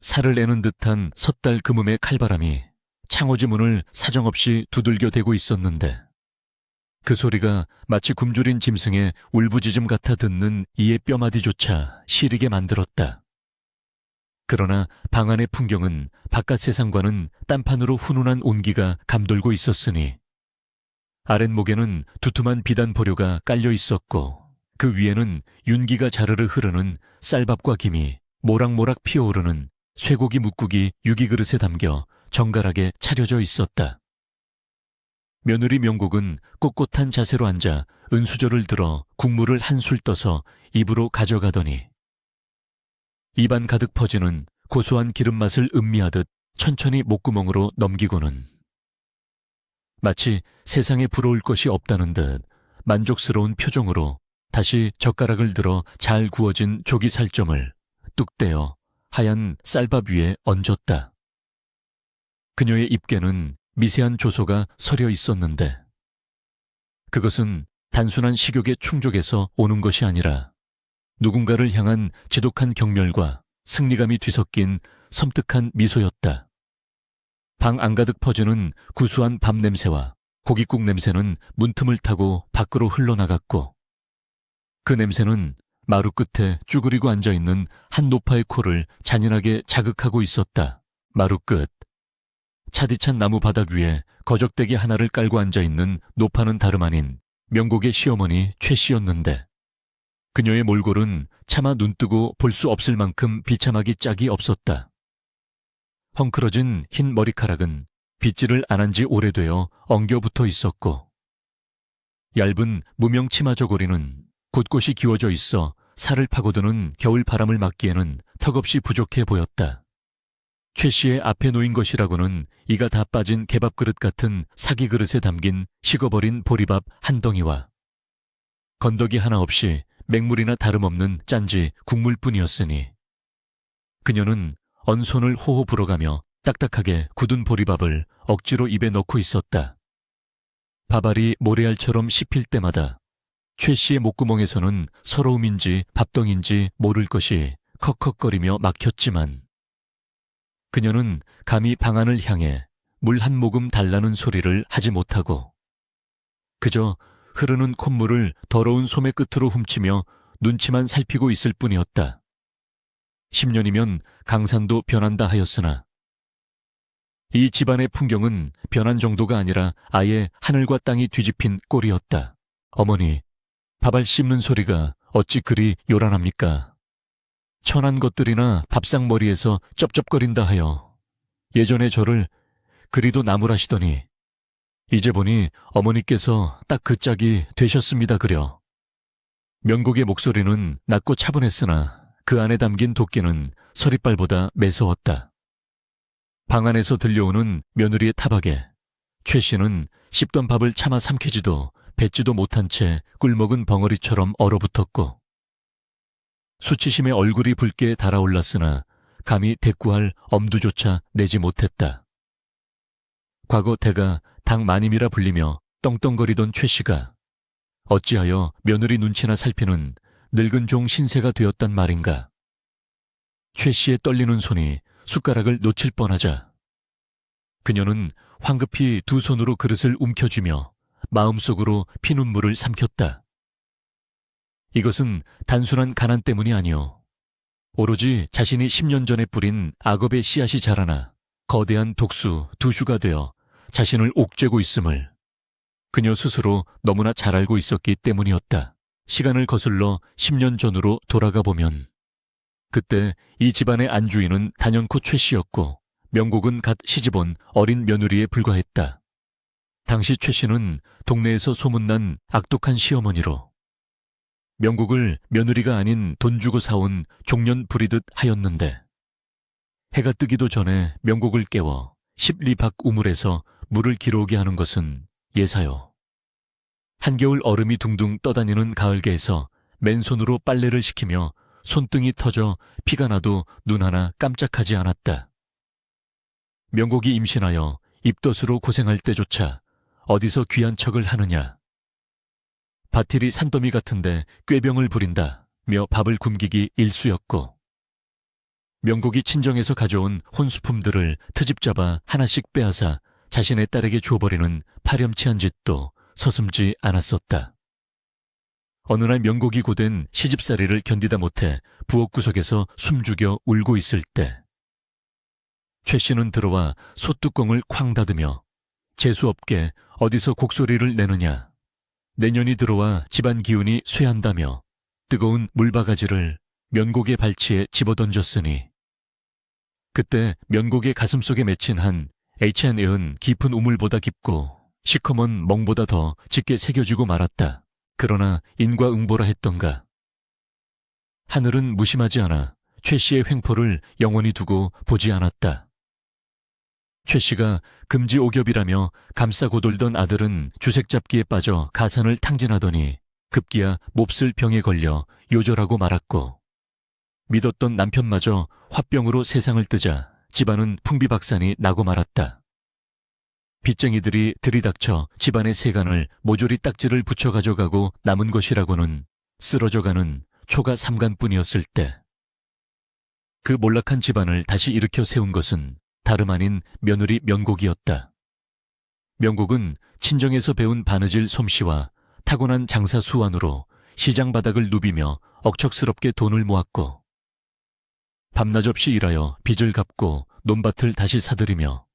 살을 내는 듯한 섣달 금음의 칼바람이 창호지 문을 사정없이 두들겨 대고 있었는데 그 소리가 마치 굶주린 짐승의 울부짖음 같아 듣는 이의 뼈마디조차 시리게 만들었다. 그러나 방 안의 풍경은 바깥 세상과는 딴판으로 훈훈한 온기가 감돌고 있었으니 아랫목에는 두툼한 비단 보료가 깔려 있었고 그 위에는 윤기가 자르르 흐르는 쌀밥과 김이 모락모락 피어오르는 쇠고기 묵국이 유기그릇에 담겨 정갈하게 차려져 있었다. 며느리 명곡은 꼿꼿한 자세로 앉아 은수저를 들어 국물을 한술 떠서 입으로 가져가더니 입안 가득 퍼지는 고소한 기름맛을 음미하듯 천천히 목구멍으로 넘기고는 마치 세상에 부러울 것이 없다는 듯 만족스러운 표정으로 다시 젓가락을 들어 잘 구워진 조기 살점을 뚝 떼어 하얀 쌀밥 위에 얹었다. 그녀의 입게는 미세한 조소가 서려 있었는데 그것은 단순한 식욕의 충족에서 오는 것이 아니라 누군가를 향한 지독한 경멸과 승리감이 뒤섞인 섬뜩한 미소였다. 방 안가득 퍼지는 구수한 밥 냄새와 고깃국 냄새는 문틈을 타고 밖으로 흘러나갔고 그 냄새는 마루 끝에 쭈그리고 앉아있는 한 노파의 코를 잔인하게 자극하고 있었다. 마루 끝. 차디찬 나무 바닥 위에 거적대기 하나를 깔고 앉아있는 노파는 다름 아닌 명곡의 시어머니 최 씨였는데 그녀의 몰골은 차마 눈뜨고 볼 수 없을 만큼 비참하기 짝이 없었다. 헝클어진 흰 머리카락은 빗질을 안 한 지 오래되어 엉겨붙어 있었고 얇은 무명 치마 저고리는 곳곳이 기워져 있어 살을 파고드는 겨울 바람을 막기에는 턱없이 부족해 보였다. 최 씨의 앞에 놓인 것이라고는 이가 다 빠진 개밥그릇 같은 사기 그릇에 담긴 식어버린 보리밥 한 덩이와 건더기 하나 없이 맹물이나 다름없는 짠지 국물뿐이었으니 그녀는 언손을 호호 불어가며 딱딱하게 굳은 보리밥을 억지로 입에 넣고 있었다. 밥알이 모래알처럼 씹힐 때마다 최 씨의 목구멍에서는 서러움인지 밥덩인지 모를 것이 컥컥거리며 막혔지만 그녀는 감히 방 안을 향해 물 한 모금 달라는 소리를 하지 못하고 그저 흐르는 콧물을 더러운 소매 끝으로 훔치며 눈치만 살피고 있을 뿐이었다. 10년이면 강산도 변한다 하였으나 이 집안의 풍경은 변한 정도가 아니라 아예 하늘과 땅이 뒤집힌 꼴이었다. 어머니, 밥알 씹는 소리가 어찌 그리 요란합니까? 천한 것들이나 밥상머리에서 쩝쩝거린다 하여 예전에 저를 그리도 나무라시더니 이제 보니 어머니께서 딱 그 짝이 되셨습니다 그려. 명곡의 목소리는 낮고 차분했으나 그 안에 담긴 도끼는 서리빨보다 매서웠다. 방 안에서 들려오는 며느리의 타박에 최 씨는 씹던 밥을 차마 삼키지도 뱉지도 못한 채 꿀먹은 벙어리처럼 얼어붙었고 수치심에 얼굴이 붉게 달아올랐으나 감히 대꾸할 엄두조차 내지 못했다. 과거 대가 당 마님이라 불리며 떵떵거리던 최 씨가 어찌하여 며느리 눈치나 살피는 늙은 종 신세가 되었단 말인가. 최 씨의 떨리는 손이 숟가락을 놓칠 뻔하자 그녀는 황급히 두 손으로 그릇을 움켜쥐며 마음속으로 피눈물을 삼켰다. 이것은 단순한 가난 때문이 아니오. 오로지 자신이 10년 전에 뿌린 악업의 씨앗이 자라나 거대한 독수, 두슈가 되어 자신을 옥죄고 있음을 그녀 스스로 너무나 잘 알고 있었기 때문이었다. 시간을 거슬러 10년 전으로 돌아가 보면 그때 이 집안의 안주인은 단연코 최 씨였고 명곡은 갓 시집온 어린 며느리에 불과했다. 당시 최 씨는 동네에서 소문난 악독한 시어머니로 명곡을 며느리가 아닌 돈 주고 사온 종년 부리듯 하였는데 해가 뜨기도 전에 명곡을 깨워 10리 밖 우물에서 물을 길어오게 하는 것은 예사요. 한겨울 얼음이 둥둥 떠다니는 가을개에서 맨손으로 빨래를 시키며 손등이 터져 피가 나도 눈 하나 깜짝하지 않았다. 명곡이 임신하여 입덧으로 고생할 때조차 어디서 귀한 척을 하느냐. 밭일이 산더미 같은데 꾀병을 부린다며 밥을 굶기기 일쑤였고 명곡이 친정에서 가져온 혼수품들을 트집 잡아 하나씩 빼앗아 자신의 딸에게 줘버리는 파렴치한 짓도 서슴지 않았었다. 어느 날 명곡이 고된 시집살이를 견디다 못해 부엌 구석에서 숨죽여 울고 있을 때 최 씨는 들어와 솥뚜껑을 쾅 닫으며 재수없게 어디서 곡소리를 내느냐, 내년이 들어와 집안 기운이 쇠한다며 뜨거운 물바가지를 면곡의 발치에 집어던졌으니 그때 면곡의 가슴속에 맺힌 한 H&A은 깊은 우물보다 깊고 시커먼 멍보다 더 짙게 새겨지고 말았다. 그러나 인과응보라 했던가. 하늘은 무심하지 않아 최 씨의 횡포를 영원히 두고 보지 않았다. 최 씨가 금지오겹이라며 감싸고 돌던 아들은 주색잡기에 빠져 가산을 탕진하더니 급기야 몹쓸 병에 걸려 요절하고 말았고 믿었던 남편마저 화병으로 세상을 뜨자 집안은 풍비박산이 나고 말았다. 빚쟁이들이 들이닥쳐 집안의 세간을 모조리 딱지를 붙여 가져가고 남은 것이라고는 쓰러져가는 초가 3간뿐이었을 때 그 몰락한 집안을 다시 일으켜 세운 것은 다름 아닌 며느리 명곡이었다. 명곡은 친정에서 배운 바느질 솜씨와 타고난 장사 수완으로 시장 바닥을 누비며 억척스럽게 돈을 모았고 밤낮 없이 일하여 빚을 갚고 논밭을 다시 사들이며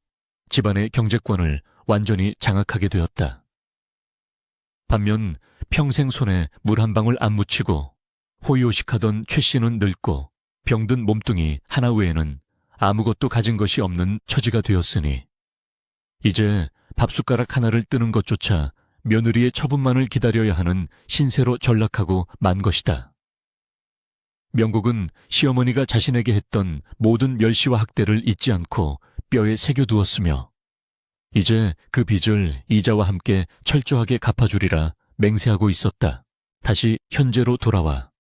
집안의 경제권을 완전히 장악하게 되었다. 반면 평생 손에 물 한 방울 안 묻히고 호의호식하던 최 씨는 늙고 병든 몸뚱이 하나 외에는 아무것도 가진 것이 없는 처지가 되었으니 이제 밥숟가락 하나를 뜨는 것조차 며느리의 처분만을 기다려야 하는 신세로 전락하고 만 것이다. 명곡은 시어머니가 자신에게 했던 모든 멸시와 학대를 잊지 않고 뼈에 새겨두었으며 이제 그 빚을 이자와 함께 철저하게 갚아주리라 맹세하고 있었다. 다시 현재로 돌아와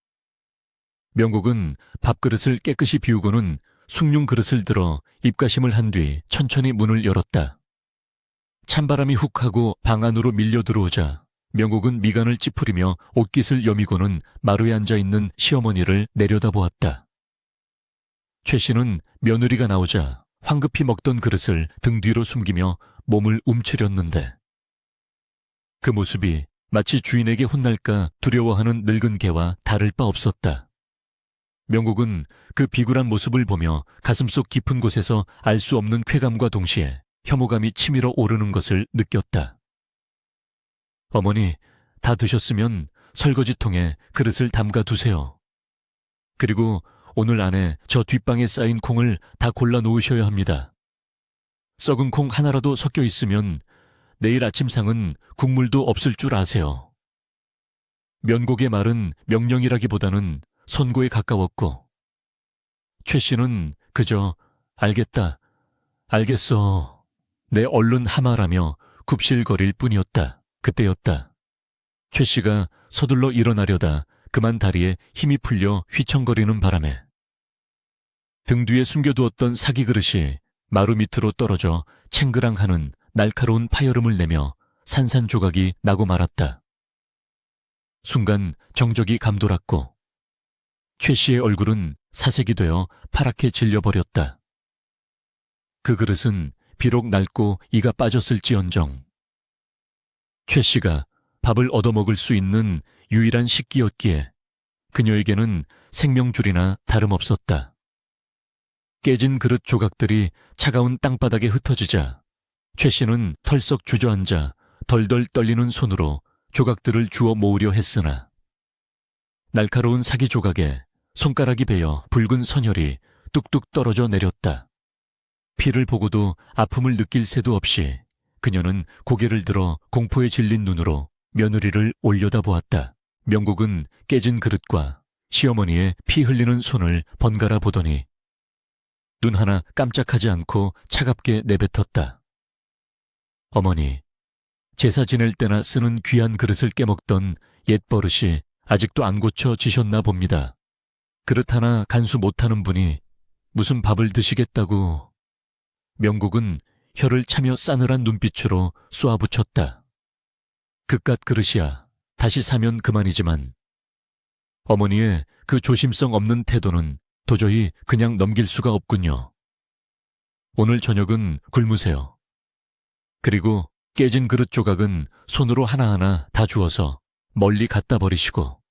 명곡은 밥그릇을 깨끗이 비우고는 숭늉 그릇을 들어 입가심을 한 뒤 천천히 문을 열었다. 찬바람이 훅 하고 방 안으로 밀려 들어오자 명곡은 미간을 찌푸리며 옷깃을 여미고는 마루에 앉아있는 시어머니를 내려다보았다. 최 씨는 며느리가 나오자 황급히 먹던 그릇을 등 뒤로 숨기며 몸을 움츠렸는데 그 모습이 마치 주인에게 혼날까 두려워하는 늙은 개와 다를 바 없었다. 명곡은 그 비굴한 모습을 보며 가슴속 깊은 곳에서 알 수 없는 쾌감과 동시에 혐오감이 치밀어 오르는 것을 느꼈다. 어머니, 다 드셨으면 설거지통에 그릇을 담가 두세요. 그리고 오늘 안에 저 뒷방에 쌓인 콩을 다 골라 놓으셔야 합니다. 썩은 콩 하나라도 섞여 있으면 내일 아침상은 국물도 없을 줄 아세요. 면곡의 말은 명령이라기보다는 선고에 가까웠고 최 씨는 그저 알겠다, 알겠어, 내 얼른 하마라며 굽실거릴 뿐이었다. 그때였다. 최 씨가 서둘러 일어나려다 그만 다리에 힘이 풀려 휘청거리는 바람에 등 뒤에 숨겨두었던 사기 그릇이 마루 밑으로 떨어져 챙그랑하는 날카로운 파열음을 내며 산산조각이 나고 말았다. 순간 정적이 감돌았고 최 씨의 얼굴은 사색이 되어 파랗게 질려버렸다. 그 그릇은 비록 낡고 이가 빠졌을지언정 최 씨가 밥을 얻어먹을 수 있는 유일한 식기였기에 그녀에게는 생명줄이나 다름없었다. 깨진 그릇 조각들이 차가운 땅바닥에 흩어지자 최 씨는 털썩 주저앉아 덜덜 떨리는 손으로 조각들을 주워 모으려 했으나 날카로운 사기 조각에 손가락이 베어 붉은 선혈이 뚝뚝 떨어져 내렸다. 피를 보고도 아픔을 느낄 새도 없이 그녀는 고개를 들어 공포에 질린 눈으로 며느리를 올려다보았다. 명곡은 깨진 그릇과 시어머니의 피 흘리는 손을 번갈아 보더니 눈 하나 깜짝하지 않고 차갑게 내뱉었다. 어머니, 제사 지낼 때나 쓰는 귀한 그릇을 깨먹던 옛 버릇이 아직도 안 고쳐지셨나 봅니다. 그릇 하나 간수 못하는 분이 무슨 밥을 드시겠다고. 명곡은 혀를 차며 싸늘한 눈빛으로 쏘아붙였다. 그깟 그릇이야 다시 사면 그만이지만 어머니의 그 조심성 없는 태도는 도저히 그냥 넘길 수가 없군요. 오늘 저녁은 굶으세요. 그리고 깨진 그릇 조각은 손으로 하나하나 다 주워서 멀리 갖다 버리시고,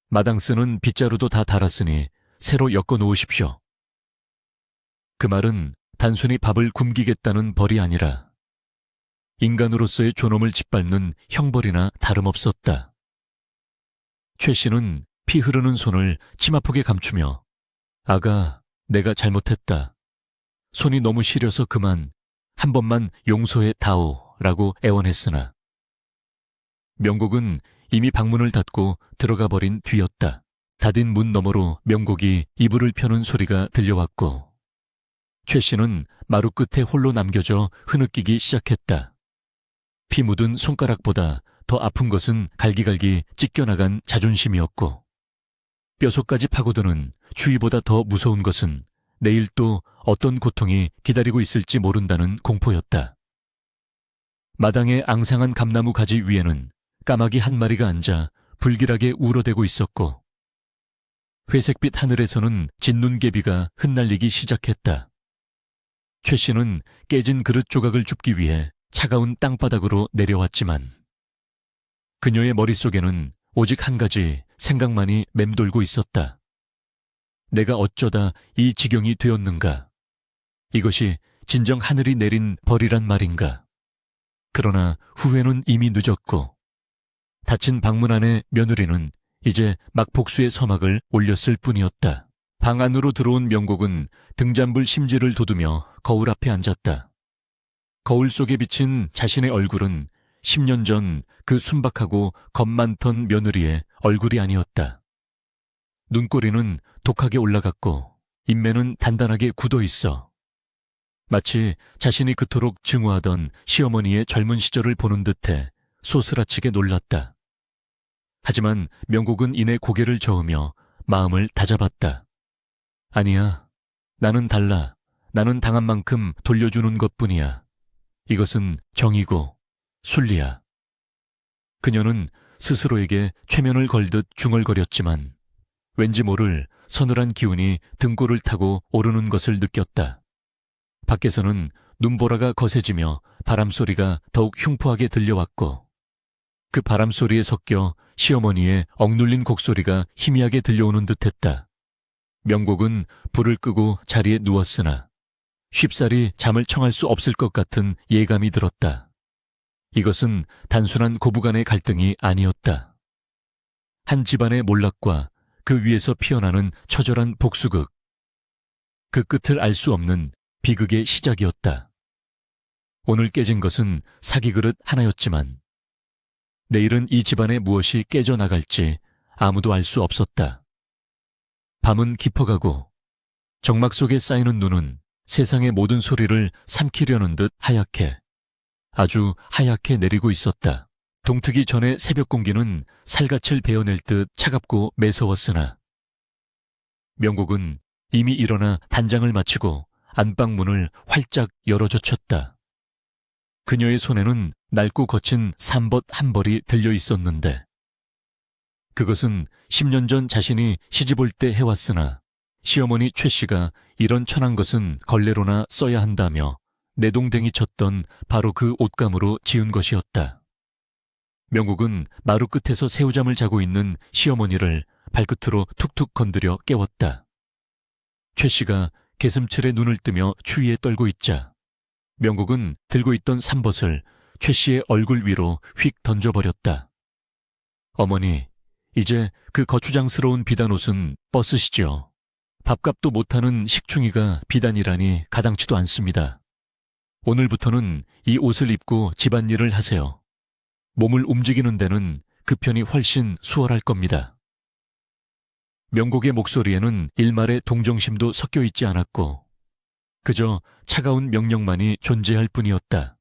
마당 쓰는 빗자루도 다 달았으니 새로 엮어 놓으십시오. 그 말은 단순히 밥을 굶기겠다는 벌이 아니라 인간으로서의 존엄을 짓밟는 형벌이나 다름없었다. 최 씨는 피 흐르는 손을 치마폭에 감추며 아가, 내가 잘못했다. 손이 너무 시려서 그만, 한 번만 용서해 다오 라고 애원했으나 명곡은 이미 방문을 닫고 들어가 버린 뒤였다. 닫힌 문 너머로 명곡이 이불을 펴는 소리가 들려왔고 최 씨는 마루 끝에 홀로 남겨져 흐느끼기 시작했다. 피 묻은 손가락보다 더 아픈 것은 갈기갈기 찢겨나간 자존심이었고 뼛속까지 파고드는 추위보다 더 무서운 것은 내일 또 어떤 고통이 기다리고 있을지 모른다는 공포였다. 마당의 앙상한 감나무 가지 위에는 까마귀 한 마리가 앉아 불길하게 울어대고 있었고 회색빛 하늘에서는 진눈개비가 흩날리기 시작했다. 최 씨는 깨진 그릇 조각을 줍기 위해 차가운 땅바닥으로 내려왔지만 그녀의 머릿속에는 오직 한 가지 생각만이 맴돌고 있었다. 내가 어쩌다 이 지경이 되었는가? 이것이 진정 하늘이 내린 벌이란 말인가? 그러나 후회는 이미 늦었고 닫힌 방문 안의 며느리는 이제 막 복수의 서막을 올렸을 뿐이었다. 방 안으로 들어온 명곡은 등잔불 심지를 돋우며 거울 앞에 앉았다. 거울 속에 비친 자신의 얼굴은 10년 전 그 순박하고 겁 많던 며느리의 얼굴이 아니었다. 눈꼬리는 독하게 올라갔고 인매는 단단하게 굳어 있어 마치 자신이 그토록 증오하던 시어머니의 젊은 시절을 보는 듯해 소스라치게 놀랐다. 하지만 명곡은 이내 고개를 저으며 마음을 다잡았다. 아니야, 나는 달라. 나는 당한 만큼 돌려주는 것뿐이야. 이것은 정이고 순리야. 그녀는 스스로에게 최면을 걸듯 중얼거렸지만 왠지 모를 서늘한 기운이 등골을 타고 오르는 것을 느꼈다. 밖에서는 눈보라가 거세지며 바람소리가 더욱 흉포하게 들려왔고 그 바람소리에 섞여 시어머니의 억눌린 곡소리가 희미하게 들려오는 듯했다. 명곡은 불을 끄고 자리에 누웠으나 쉽사리 잠을 청할 수 없을 것 같은 예감이 들었다. 이것은 단순한 고부간의 갈등이 아니었다. 한 집안의 몰락과 그 위에서 피어나는 처절한 복수극. 그 끝을 알 수 없는 비극의 시작이었다. 오늘 깨진 것은 사기 그릇 하나였지만 내일은 이 집안에 무엇이 깨져나갈지 아무도 알 수 없었다. 밤은 깊어가고 정막 속에 쌓이는 눈은 세상의 모든 소리를 삼키려는 듯 하얗게, 아주 하얗게 내리고 있었다. 동트기 전의 새벽 공기는 살갗을 베어낼 듯 차갑고 매서웠으나 명곡은 이미 일어나 단장을 마치고 안방문을 활짝 열어젖혔다. 그녀의 손에는 낡고 거친 삼벗 한 벌이 들려 있었는데 그것은 10년 전 자신이 시집 올 때 해왔으나 시어머니 최 씨가 이런 천한 것은 걸레로나 써야 한다며 내동댕이 쳤던 바로 그 옷감으로 지은 것이었다. 명국은 마루 끝에서 새우잠을 자고 있는 시어머니를 발끝으로 툭툭 건드려 깨웠다. 최 씨가 개슴츠레 눈을 뜨며 추위에 떨고 있자 명국은 들고 있던 삼벗을 최 씨의 얼굴 위로 휙 던져버렸다. 어머니, 이제 그 거추장스러운 비단옷은 벗으시죠. 밥값도 못하는 식충이가 비단이라니 가당치도 않습니다. 오늘부터는 이 옷을 입고 집안일을 하세요. 몸을 움직이는 데는 그 편이 훨씬 수월할 겁니다. 명곡의 목소리에는 일말의 동정심도 섞여 있지 않았고 그저 차가운 명령만이 존재할 뿐이었다.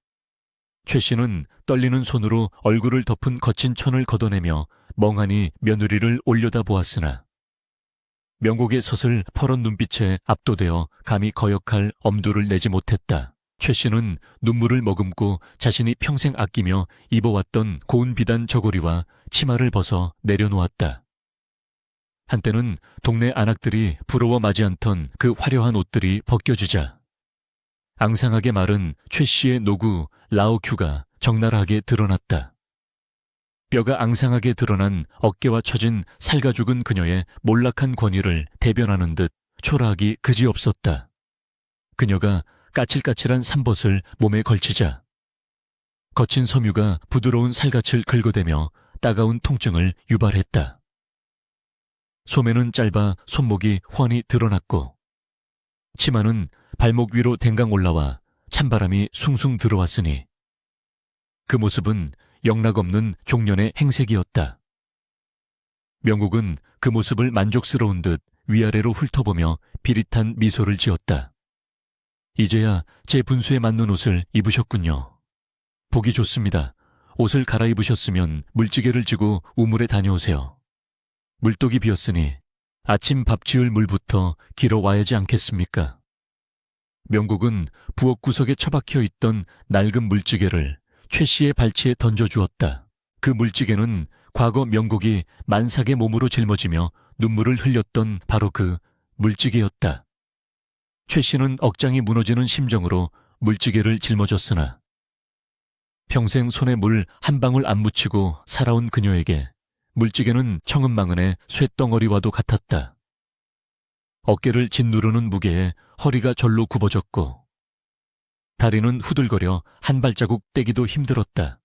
최 씨는 떨리는 손으로 얼굴을 덮은 거친 천을 걷어내며 멍하니 며느리를 올려다보았으나 명곡의 서슬 퍼런 눈빛에 압도되어 감히 거역할 엄두를 내지 못했다. 최 씨는 눈물을 머금고 자신이 평생 아끼며 입어왔던 고운 비단 저고리와 치마를 벗어 내려놓았다. 한때는 동네 안악들이 부러워 마지 않던 그 화려한 옷들이 벗겨지자 앙상하게 마른 최 씨의 노구 라오큐가 적나라하게 드러났다. 뼈가 앙상하게 드러난 어깨와 처진 살가 죽은 그녀의 몰락한 권위를 대변하는 듯 초라하기 그지없었다. 그녀가 까칠까칠한 삼벗을 몸에 걸치자 거친 섬유가 부드러운 살갗을 긁어대며 따가운 통증을 유발했다. 소매는 짧아 손목이 훤히 드러났고 치마는 발목 위로 댕강 올라와 찬바람이 숭숭 들어왔으니 그 모습은 영락없는 종년의 행색이었다. 명국은 그 모습을 만족스러운 듯 위아래로 훑어보며 비릿한 미소를 지었다. 이제야 제 분수에 맞는 옷을 입으셨군요. 보기 좋습니다. 옷을 갈아입으셨으면 물지개를 지고 우물에 다녀오세요. 물독이 비었으니 아침 밥 지을 물부터 길어와야지 않겠습니까? 명국은 부엌 구석에 처박혀 있던 낡은 물지개를 최 씨의 발치에 던져주었다. 그 물지개는 과거 명국이 만삭의 몸으로 짊어지며 눈물을 흘렸던 바로 그 물지개였다. 최 씨는 억장이 무너지는 심정으로 물지개를 짊어졌으나 평생 손에 물 한 방울 안 묻히고 살아온 그녀에게 물지개는 청은망은의 쇳덩어리와도 같았다. 어깨를 짓누르는 무게에 허리가 절로 굽어졌고 다리는 후들거려 한 발자국 떼기도 힘들었다.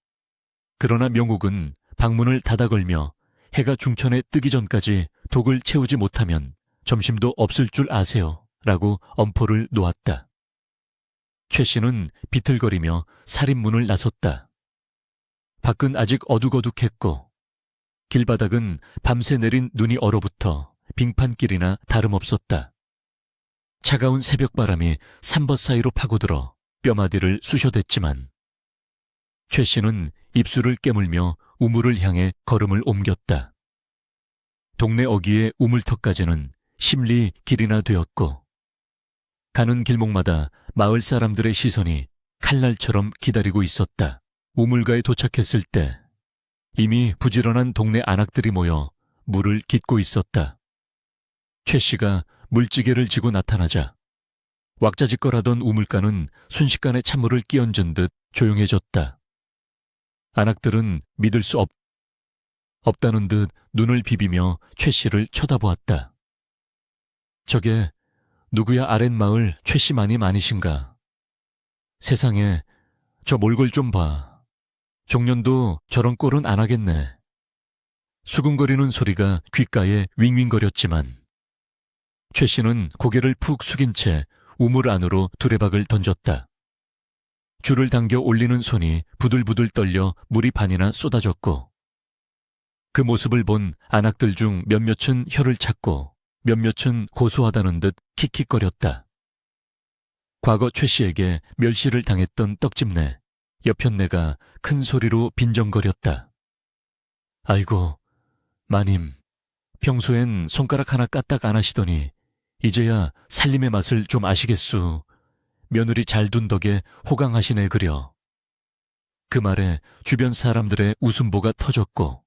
그러나 명옥은 방문을 닫아 걸며 해가 중천에 뜨기 전까지 독을 채우지 못하면 점심도 없을 줄 아세요 라고 엄포를 놓았다. 최 씨는 비틀거리며 살인문을 나섰다. 밖은 아직 어둑어둑했고 길바닥은 밤새 내린 눈이 얼어붙어 빙판길이나 다름없었다. 차가운 새벽바람이 삼벗 사이로 파고들어 뼈마디를 쑤셔댔지만 최 씨는 입술을 깨물며 우물을 향해 걸음을 옮겼다. 동네 어귀의 우물터까지는 심리 길이나 되었고 가는 길목마다 마을 사람들의 시선이 칼날처럼 기다리고 있었다. 우물가에 도착했을 때 이미 부지런한 동네 안악들이 모여 물을 깃고 있었다. 최 씨가 물지개를 지고 나타나자 왁자지껄하던 우물가는 순식간에 찬물을 끼얹은 듯 조용해졌다. 안악들은 믿을 수 없다는 듯 눈을 비비며 최 씨를 쳐다보았다. 저게 누구야 아랫마을 최 씨 마님 아니신가? 세상에 저 몰골 좀 봐. 종년도 저런 꼴은 안 하겠네. 수근거리는 소리가 귓가에 윙윙거렸지만 최 씨는 고개를 푹 숙인 채 우물 안으로 두레박을 던졌다. 줄을 당겨 올리는 손이 부들부들 떨려 물이 반이나 쏟아졌고 그 모습을 본 안악들 중 몇몇은 혀를 찾고 몇몇은 고소하다는 듯 킥킥거렸다. 과거 최 씨에게 멸시를 당했던 떡집내, 여편네가 큰 소리로 빈정거렸다. 아이고, 마님, 평소엔 손가락 하나 까딱 안 하시더니 이제야 살림의 맛을 좀 아시겠수. 며느리 잘 둔 덕에 호강하시네 그려. 그 말에 주변 사람들의 웃음보가 터졌고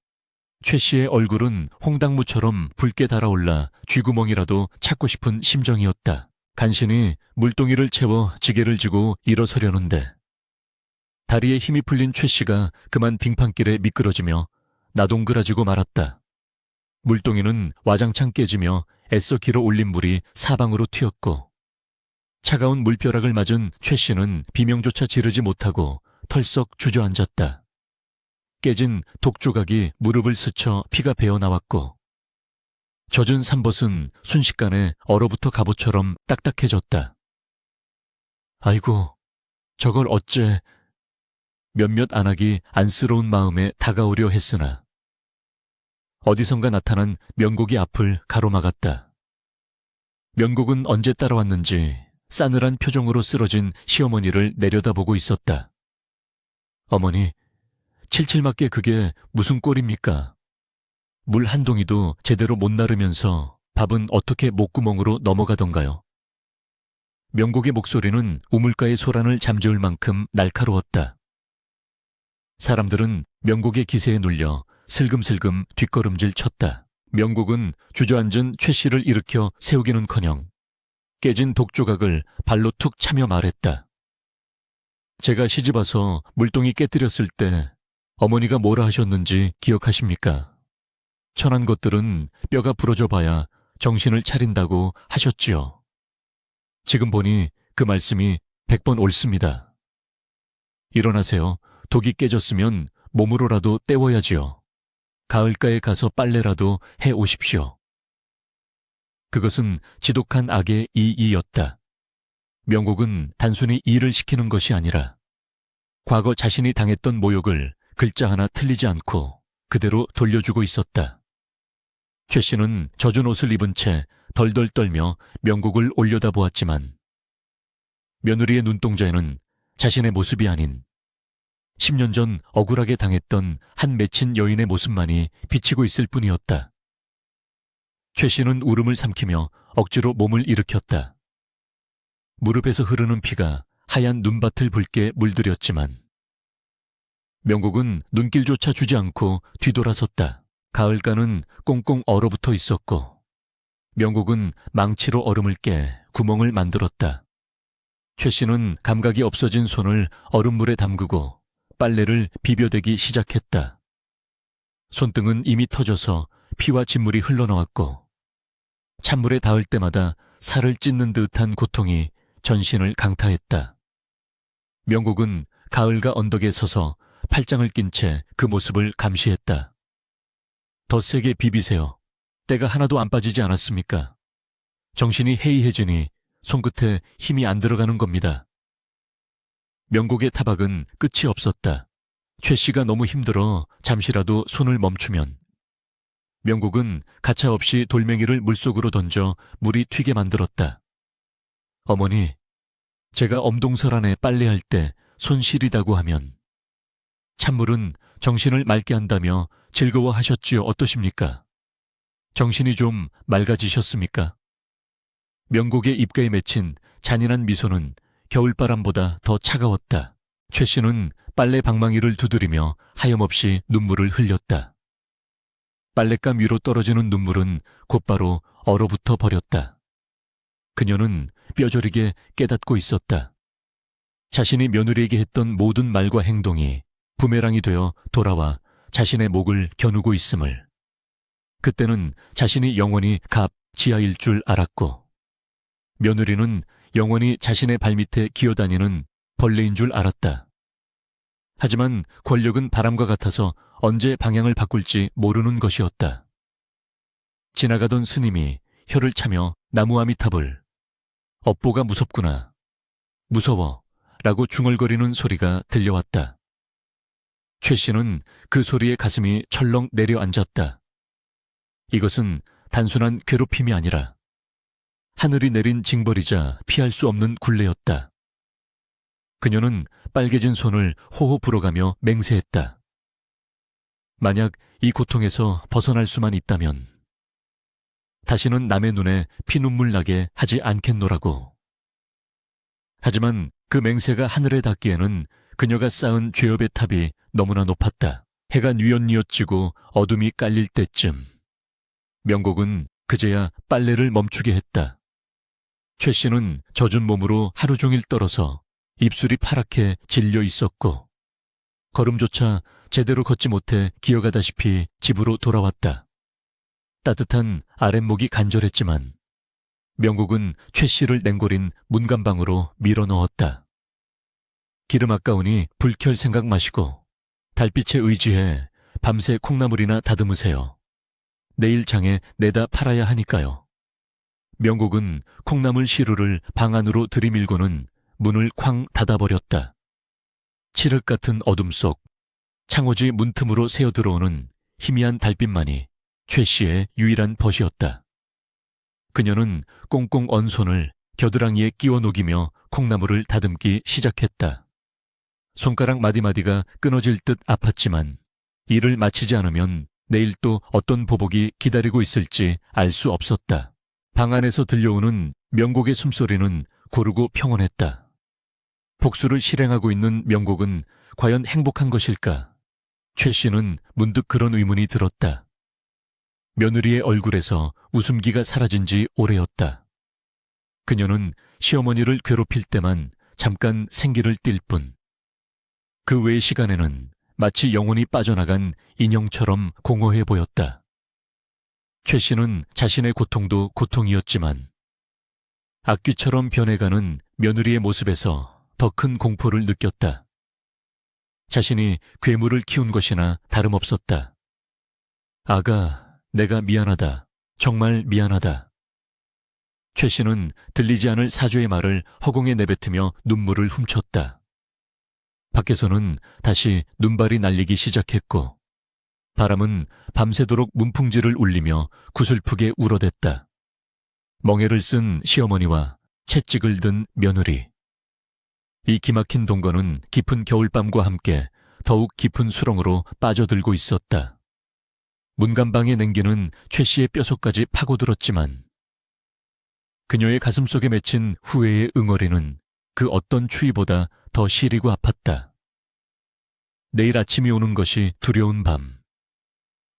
최 씨의 얼굴은 홍당무처럼 붉게 달아올라 쥐구멍이라도 찾고 싶은 심정이었다. 간신히 물동이를 채워 지게를 지고 일어서려는데 다리에 힘이 풀린 최 씨가 그만 빙판길에 미끄러지며 나동그라지고 말았다. 물동이는 와장창 깨지며 애써 길어 올린 물이 사방으로 튀었고 차가운 물벼락을 맞은 최 씨는 비명조차 지르지 못하고 털썩 주저앉았다. 깨진 독조각이 무릎을 스쳐 피가 배어 나왔고 젖은 삼벗은 순식간에 얼어붙어 갑옷처럼 딱딱해졌다. 아이고, 저걸 어째... 몇몇 안악이 안쓰러운 마음에 다가오려 했으나 어디선가 나타난 명곡이 앞을 가로막았다. 명곡은 언제 따라왔는지 싸늘한 표정으로 쓰러진 시어머니를 내려다보고 있었다. 어머니, 칠칠맞게 그게 무슨 꼴입니까? 물 한 동이도 제대로 못 나르면서 밥은 어떻게 목구멍으로 넘어가던가요? 명곡의 목소리는 우물가의 소란을 잠재울 만큼 날카로웠다. 사람들은 명곡의 기세에 눌려 슬금슬금 뒷걸음질 쳤다. 명국은 주저앉은 최 씨를 일으켜 세우기는커녕 깨진 독조각을 발로 툭 차며 말했다. 제가 시집와서 물동이 깨뜨렸을 때 어머니가 뭐라 하셨는지 기억하십니까? 천한 것들은 뼈가 부러져 봐야 정신을 차린다고 하셨지요. 지금 보니 그 말씀이 100번 옳습니다. 일어나세요. 독이 깨졌으면 몸으로라도 때워야지요. 가을가에 가서 빨래라도 해 오십시오. 그것은 지독한 악의 이의였다. 명국은 단순히 일을 시키는 것이 아니라 과거 자신이 당했던 모욕을 글자 하나 틀리지 않고 그대로 돌려주고 있었다. 최 씨는 젖은 옷을 입은 채 덜덜 떨며 명국을 올려다보았지만 며느리의 눈동자에는 자신의 모습이 아닌 10년 전 억울하게 당했던 한 맺힌 여인의 모습만이 비치고 있을 뿐이었다. 최 씨는 울음을 삼키며 억지로 몸을 일으켰다. 무릎에서 흐르는 피가 하얀 눈밭을 붉게 물들였지만 명국은 눈길조차 주지 않고 뒤돌아섰다. 가을가는 꽁꽁 얼어붙어 있었고 명국은 망치로 얼음을 깨 구멍을 만들었다. 최 씨는 감각이 없어진 손을 얼음물에 담그고 빨래를 비벼대기 시작했다. 손등은 이미 터져서 피와 진물이 흘러나왔고 찬물에 닿을 때마다 살을 찢는 듯한 고통이 전신을 강타했다. 명국은 가을가 언덕에 서서 팔짱을 낀 채 그 모습을 감시했다. 더 세게 비비세요. 때가 하나도 안 빠지지 않았습니까? 정신이 해이해지니 손끝에 힘이 안 들어가는 겁니다. 명국의 타박은 끝이 없었다. 최 씨가 너무 힘들어 잠시라도 손을 멈추면 명국은 가차없이 돌멩이를 물속으로 던져 물이 튀게 만들었다. 어머니, 제가 엄동설 안에 빨래할 때 손 시리다고 하면 찬물은 정신을 맑게 한다며 즐거워하셨지요. 어떠십니까? 정신이 좀 맑아지셨습니까? 명국의 입가에 맺힌 잔인한 미소는 겨울바람보다 더 차가웠다. 최 씨는 빨래 방망이를 두드리며 하염없이 눈물을 흘렸다. 빨랫감 위로 떨어지는 눈물은 곧바로 얼어붙어 버렸다. 그녀는 뼈저리게 깨닫고 있었다. 자신이 며느리에게 했던 모든 말과 행동이 부메랑이 되어 돌아와 자신의 목을 겨누고 있음을. 그때는 자신이 영원히 갑지하일 줄 알았고 며느리는 영원히 자신의 발밑에 기어다니는 벌레인 줄 알았다. 하지만 권력은 바람과 같아서 언제 방향을 바꿀지 모르는 것이었다. 지나가던 스님이 혀를 차며 나무아미탑을 업보가 무섭구나. 무서워 라고 중얼거리는 소리가 들려왔다. 최 씨는 그 소리에 가슴이 철렁 내려앉았다. 이것은 단순한 괴롭힘이 아니라 하늘이 내린 징벌이자 피할 수 없는 굴레였다. 그녀는 빨개진 손을 호호 불어가며 맹세했다. 만약 이 고통에서 벗어날 수만 있다면 다시는 남의 눈에 피눈물 나게 하지 않겠노라고. 하지만 그 맹세가 하늘에 닿기에는 그녀가 쌓은 죄업의 탑이 너무나 높았다. 해가 뉘엿뉘엿지고 어둠이 깔릴 때쯤 명곡은 그제야 빨래를 멈추게 했다. 최 씨는 젖은 몸으로 하루 종일 떨어서 입술이 파랗게 질려 있었고 걸음조차 제대로 걷지 못해 기어가다시피 집으로 돌아왔다. 따뜻한 아랫목이 간절했지만 명국은 최 씨를 냉골인 문간방으로 밀어넣었다. 기름 아까우니 불켤 생각 마시고 달빛에 의지해 밤새 콩나물이나 다듬으세요. 내일 장에 내다 팔아야 하니까요. 명국은 콩나물 시루를 방 안으로 들이밀고는 문을 쾅 닫아버렸다. 칠흑 같은 어둠 속 창호지 문틈으로 새어들어오는 희미한 달빛만이 최 씨의 유일한 벗이었다. 그녀는 꽁꽁 언 손을 겨드랑이에 끼워 녹이며 콩나물을 다듬기 시작했다. 손가락 마디마디가 끊어질 듯 아팠지만 일을 마치지 않으면 내일 또 어떤 보복이 기다리고 있을지 알 수 없었다. 방 안에서 들려오는 명곡의 숨소리는 고르고 평온했다. 복수를 실행하고 있는 명곡은 과연 행복한 것일까? 최 씨는 문득 그런 의문이 들었다. 며느리의 얼굴에서 웃음기가 사라진 지 오래였다. 그녀는 시어머니를 괴롭힐 때만 잠깐 생기를 띨 뿐. 그 외의 시간에는 마치 영혼이 빠져나간 인형처럼 공허해 보였다. 최 씨는 자신의 고통도 고통이었지만 악귀처럼 변해가는 며느리의 모습에서 더 큰 공포를 느꼈다. 자신이 괴물을 키운 것이나 다름없었다. 아가, 내가 미안하다. 정말 미안하다. 최 씨는 들리지 않을 사죄의 말을 허공에 내뱉으며 눈물을 훔쳤다. 밖에서는 다시 눈발이 날리기 시작했고 바람은 밤새도록 문풍지를 울리며 구슬프게 울어댔다. 멍에를 쓴 시어머니와 채찍을 든 며느리. 이 기막힌 동거는 깊은 겨울밤과 함께 더욱 깊은 수렁으로 빠져들고 있었다. 문간방의 냉기는 최 씨의 뼈속까지 파고들었지만 그녀의 가슴속에 맺힌 후회의 응어리는 그 어떤 추위보다 더 시리고 아팠다. 내일 아침이 오는 것이 두려운 밤.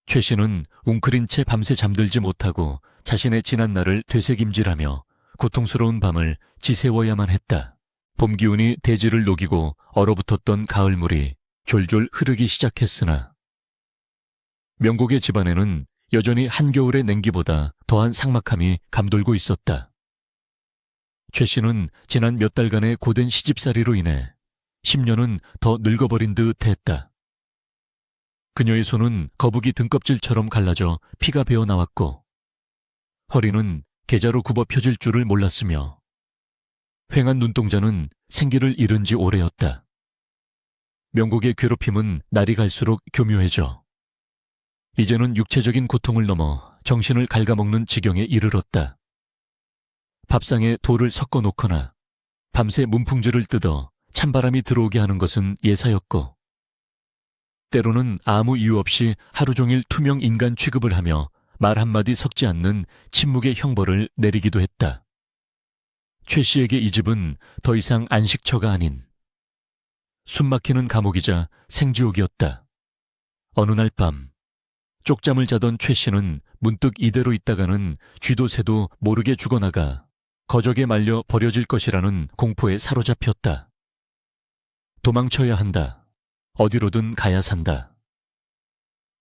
최 씨는 웅크린 채 밤새 잠들지 못하고 자신의 지난 날을 되새김질하며 고통스러운 밤을 지새워야만 했다. 봄 기운이 대지를 녹이고 얼어붙었던 가을물이 졸졸 흐르기 시작했으나 명곡의 집안에는 여전히 한겨울의 냉기보다 더한 삭막함이 감돌고 있었다. 최 씨는 지난 몇 달간의 고된 시집살이로 인해 10년은 더 늙어버린 듯 했다. 그녀의 손은 거북이 등껍질처럼 갈라져 피가 배어 나왔고 허리는 계자로 굽어 펴질 줄을 몰랐으며 휑한 눈동자는 생기를 잃은 지 오래였다. 명곡의 괴롭힘은 날이 갈수록 교묘해져 이제는 육체적인 고통을 넘어 정신을 갉아먹는 지경에 이르렀다. 밥상에 돌을 섞어 놓거나 밤새 문풍지를 뜯어 찬바람이 들어오게 하는 것은 예사였고 때로는 아무 이유 없이 하루 종일 투명 인간 취급을 하며 말 한마디 섞지 않는 침묵의 형벌을 내리기도 했다. 최 씨에게 이 집은 더 이상 안식처가 아닌 숨막히는 감옥이자 생지옥이었다. 어느 날 밤 쪽잠을 자던 최 씨는 문득 이대로 있다가는 쥐도 새도 모르게 죽어나가 거적에 말려 버려질 것이라는 공포에 사로잡혔다. 도망쳐야 한다. 어디로든 가야 산다.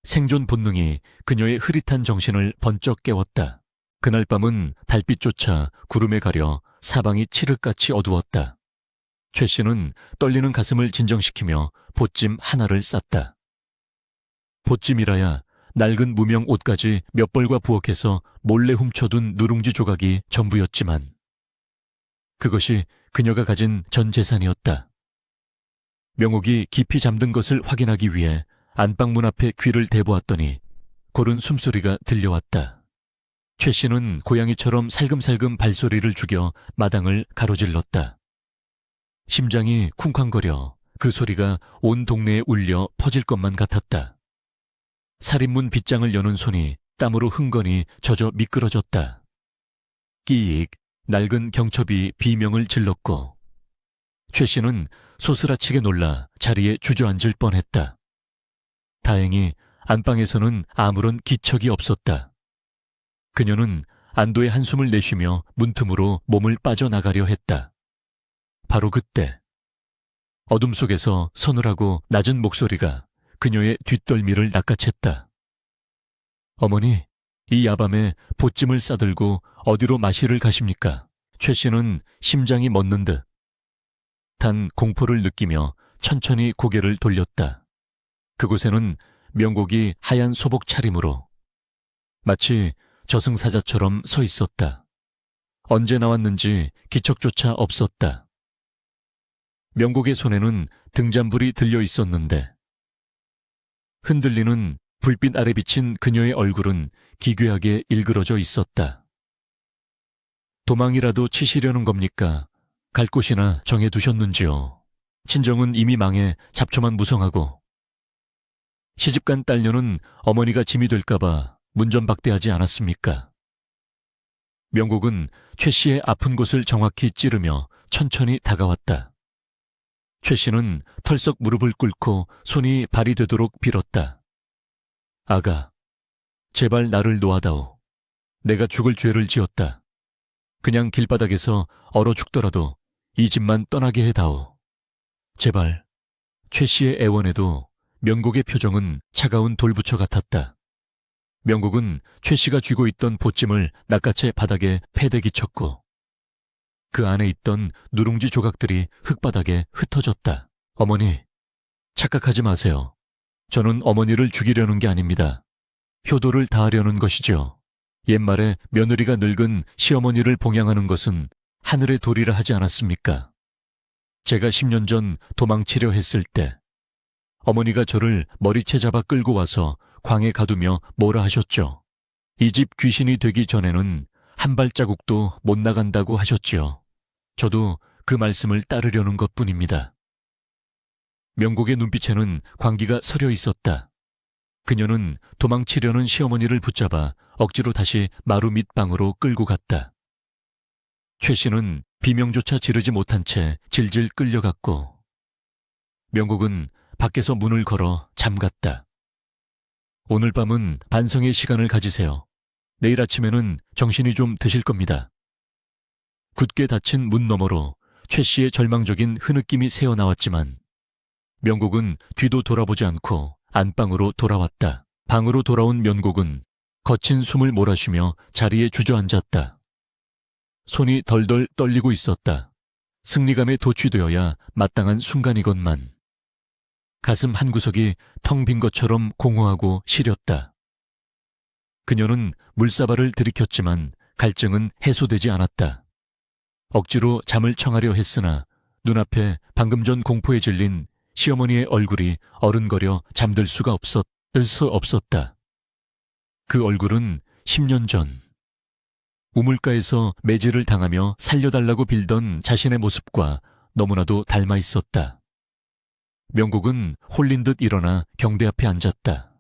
생존 본능이 그녀의 흐릿한 정신을 번쩍 깨웠다. 그날 밤은 달빛조차 구름에 가려 사방이 칠흑같이 어두웠다. 최 씨는 떨리는 가슴을 진정시키며 보찜 하나를 쌌다. 보찜이라야 낡은 무명 옷까지 몇 벌과 부엌에서 몰래 훔쳐둔 누룽지 조각이 전부였지만 그것이 그녀가 가진 전 재산이었다. 명옥이 깊이 잠든 것을 확인하기 위해 안방 문 앞에 귀를 대보았더니 고른 숨소리가 들려왔다. 최 씨는 고양이처럼 살금살금 발소리를 죽여 마당을 가로질렀다. 심장이 쿵쾅거려 그 소리가 온 동네에 울려 퍼질 것만 같았다. 살인문 빗장을 여는 손이 땀으로 흥건히 젖어 미끄러졌다. 끼익 낡은 경첩이 비명을 질렀고 최 씨는 소스라치게 놀라 자리에 주저앉을 뻔했다. 다행히 안방에서는 아무런 기척이 없었다. 그녀는 안도의 한숨을 내쉬며 문틈으로 몸을 빠져나가려 했다. 바로 그때 어둠 속에서 서늘하고 낮은 목소리가 그녀의 뒷덜미를 낚아챘다. 어머니, 이 야밤에 보찜을 싸들고 어디로 마시를 가십니까? 최 씨는 심장이 멎는 듯 단 공포를 느끼며 천천히 고개를 돌렸다. 그곳에는 명곡이 하얀 소복 차림으로 마치 저승사자처럼 서 있었다. 언제 나왔는지 기척조차 없었다. 명곡의 손에는 등잔불이 들려 있었는데 흔들리는 불빛 아래 비친 그녀의 얼굴은 기괴하게 일그러져 있었다. 도망이라도 치시려는 겁니까? 갈 곳이나 정해두셨는지요? 친정은 이미 망해 잡초만 무성하고 시집간 딸녀는 어머니가 짐이 될까봐 문전박대하지 않았습니까? 명곡은 최 씨의 아픈 곳을 정확히 찌르며 천천히 다가왔다. 최 씨는 털썩 무릎을 꿇고 손이 발이 되도록 빌었다. 아가, 제발 나를 놓아다오. 내가 죽을 죄를 지었다. 그냥 길바닥에서 얼어 죽더라도 이 집만 떠나게 해다오. 제발. 최 씨의 애원에도 명곡의 표정은 차가운 돌부처 같았다. 명곡은 최 씨가 쥐고 있던 보찜을 낚아채 바닥에 패대기 쳤고 그 안에 있던 누룽지 조각들이 흙바닥에 흩어졌다. 어머니, 착각하지 마세요. 저는 어머니를 죽이려는 게 아닙니다. 효도를 다하려는 것이죠. 옛말에 며느리가 늙은 시어머니를 봉양하는 것은 하늘의 도리라 하지 않았습니까? 제가 10년 전 도망치려 했을 때 어머니가 저를 머리채 잡아 끌고 와서 광에 가두며 뭐라 하셨죠. 이 집 귀신이 되기 전에는 한 발자국도 못 나간다고 하셨지요. 저도 그 말씀을 따르려는 것뿐입니다. 명곡의 눈빛에는 광기가 서려 있었다. 그녀는 도망치려는 시어머니를 붙잡아 억지로 다시 마루 밑방으로 끌고 갔다. 최 씨는 비명조차 지르지 못한 채 질질 끌려갔고 명곡은 밖에서 문을 걸어 잠갔다. 오늘 밤은 반성의 시간을 가지세요. 내일 아침에는 정신이 좀 드실 겁니다. 굳게 닫힌 문 너머로 최 씨의 절망적인 흐느낌이 새어나왔지만 명곡은 뒤도 돌아보지 않고 안방으로 돌아왔다. 방으로 돌아온 명곡은 거친 숨을 몰아쉬며 자리에 주저앉았다. 손이 덜덜 떨리고 있었다. 승리감에 도취되어야 마땅한 순간이건만. 가슴 한구석이 텅 빈 것처럼 공허하고 시렸다. 그녀는 물사발을 들이켰지만 갈증은 해소되지 않았다. 억지로 잠을 청하려 했으나 눈앞에 방금 전 공포에 질린 시어머니의 얼굴이 어른거려 잠들 수가 없었다. 그 얼굴은 10년 전 우물가에서 매질을 당하며 살려달라고 빌던 자신의 모습과 너무나도 닮아 있었다. 명곡은 홀린 듯 일어나 경대 앞에 앉았다.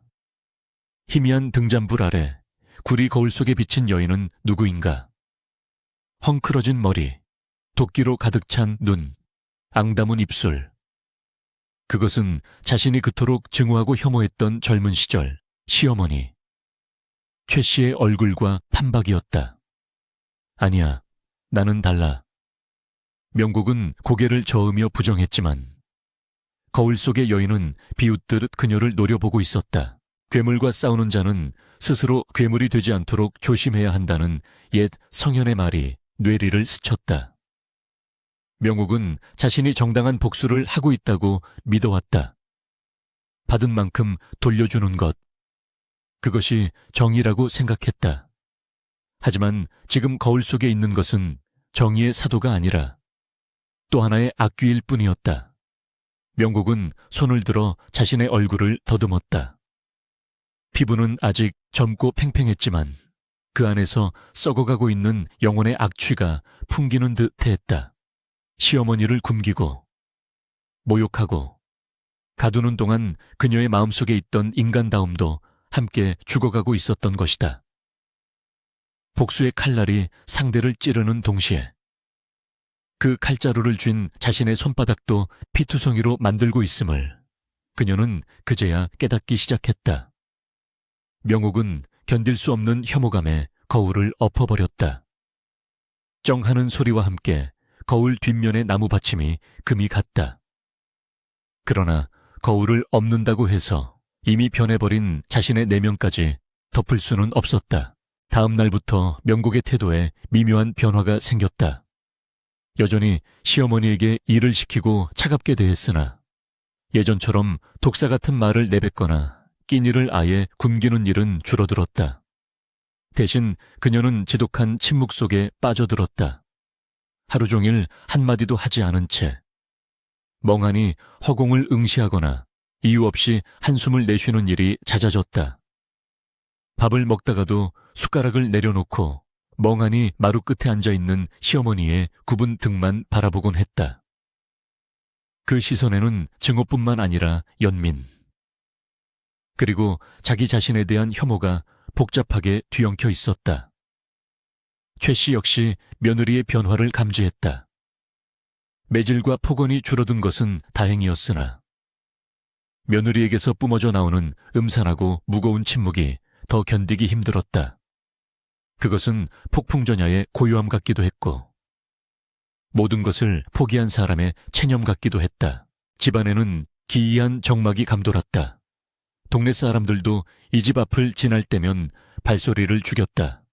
희미한 등잔불 아래 구리 거울 속에 비친 여인은 누구인가? 헝클어진 머리, 도끼로 가득 찬 눈, 앙다문 입술. 그것은 자신이 그토록 증오하고 혐오했던 젊은 시절 시어머니. 최 씨의 얼굴과 판박이었다. 아니야, 나는 달라. 명곡은 고개를 저으며 부정했지만 거울 속의 여인은 비웃듯 그녀를 노려보고 있었다. 괴물과 싸우는 자는 스스로 괴물이 되지 않도록 조심해야 한다는 옛 성현의 말이 뇌리를 스쳤다. 명옥은 자신이 정당한 복수를 하고 있다고 믿어왔다. 받은 만큼 돌려주는 것. 그것이 정의라고 생각했다. 하지만 지금 거울 속에 있는 것은 정의의 사도가 아니라 또 하나의 악귀일 뿐이었다. 명곡은 손을 들어 자신의 얼굴을 더듬었다. 피부는 아직 젊고 팽팽했지만 그 안에서 썩어가고 있는 영혼의 악취가 풍기는 듯했다. 시어머니를 굶기고 모욕하고 가두는 동안 그녀의 마음속에 있던 인간다움도 함께 죽어가고 있었던 것이다. 복수의 칼날이 상대를 찌르는 동시에 그 칼자루를 쥔 자신의 손바닥도 피투성이로 만들고 있음을 그녀는 그제야 깨닫기 시작했다. 명옥은 견딜 수 없는 혐오감에 거울을 엎어버렸다. 쩡하는 소리와 함께 거울 뒷면의 나무 받침이 금이 갔다. 그러나 거울을 엎는다고 해서 이미 변해버린 자신의 내면까지 덮을 수는 없었다. 다음 날부터 명곡의 태도에 미묘한 변화가 생겼다. 여전히 시어머니에게 일을 시키고 차갑게 대했으나 예전처럼 독사 같은 말을 내뱉거나 끼니를 아예 굶기는 일은 줄어들었다. 대신 그녀는 지독한 침묵 속에 빠져들었다. 하루 종일 한마디도 하지 않은 채 멍하니 허공을 응시하거나 이유 없이 한숨을 내쉬는 일이 잦아졌다. 밥을 먹다가도 숟가락을 내려놓고 멍하니 마루 끝에 앉아있는 시어머니의 굽은 등만 바라보곤 했다. 그 시선에는 증오뿐만 아니라 연민, 그리고 자기 자신에 대한 혐오가 복잡하게 뒤엉켜 있었다. 최 씨 역시 며느리의 변화를 감지했다. 매질과 폭언이 줄어든 것은 다행이었으나 며느리에게서 뿜어져 나오는 음산하고 무거운 침묵이 더 견디기 힘들었다. 그것은 폭풍전야의 고요함 같기도 했고 모든 것을 포기한 사람의 체념 같기도 했다. 집안에는 기이한 정막이 감돌았다. 동네 사람들도 이 집 앞을 지날 때면 발소리를 죽였다.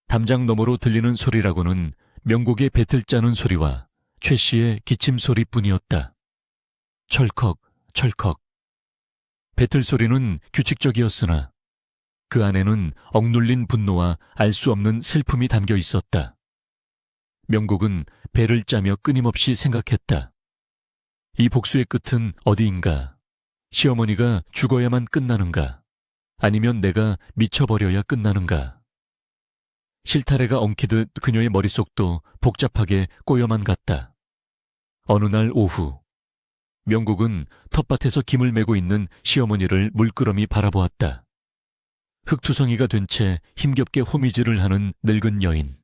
담장 너머로 들리는 소리라고는 명곡의 배틀 짜는 소리와 최 씨의 기침 소리뿐이었다. 철컥, 철컥. 배틀 소리는 규칙적이었으나 그 안에는 억눌린 분노와 알 수 없는 슬픔이 담겨 있었다. 명곡은 배를 짜며 끊임없이 생각했다. 이 복수의 끝은 어디인가? 시어머니가 죽어야만 끝나는가? 아니면 내가 미쳐버려야 끝나는가? 실타래가 엉키듯 그녀의 머릿속도 복잡하게 꼬여만 갔다. 어느 날 오후, 명국은 텃밭에서 김을 메고 있는 시어머니를 물끄러미 바라보았다. 흙투성이가 된 채 힘겹게 호미질을 하는 늙은 여인.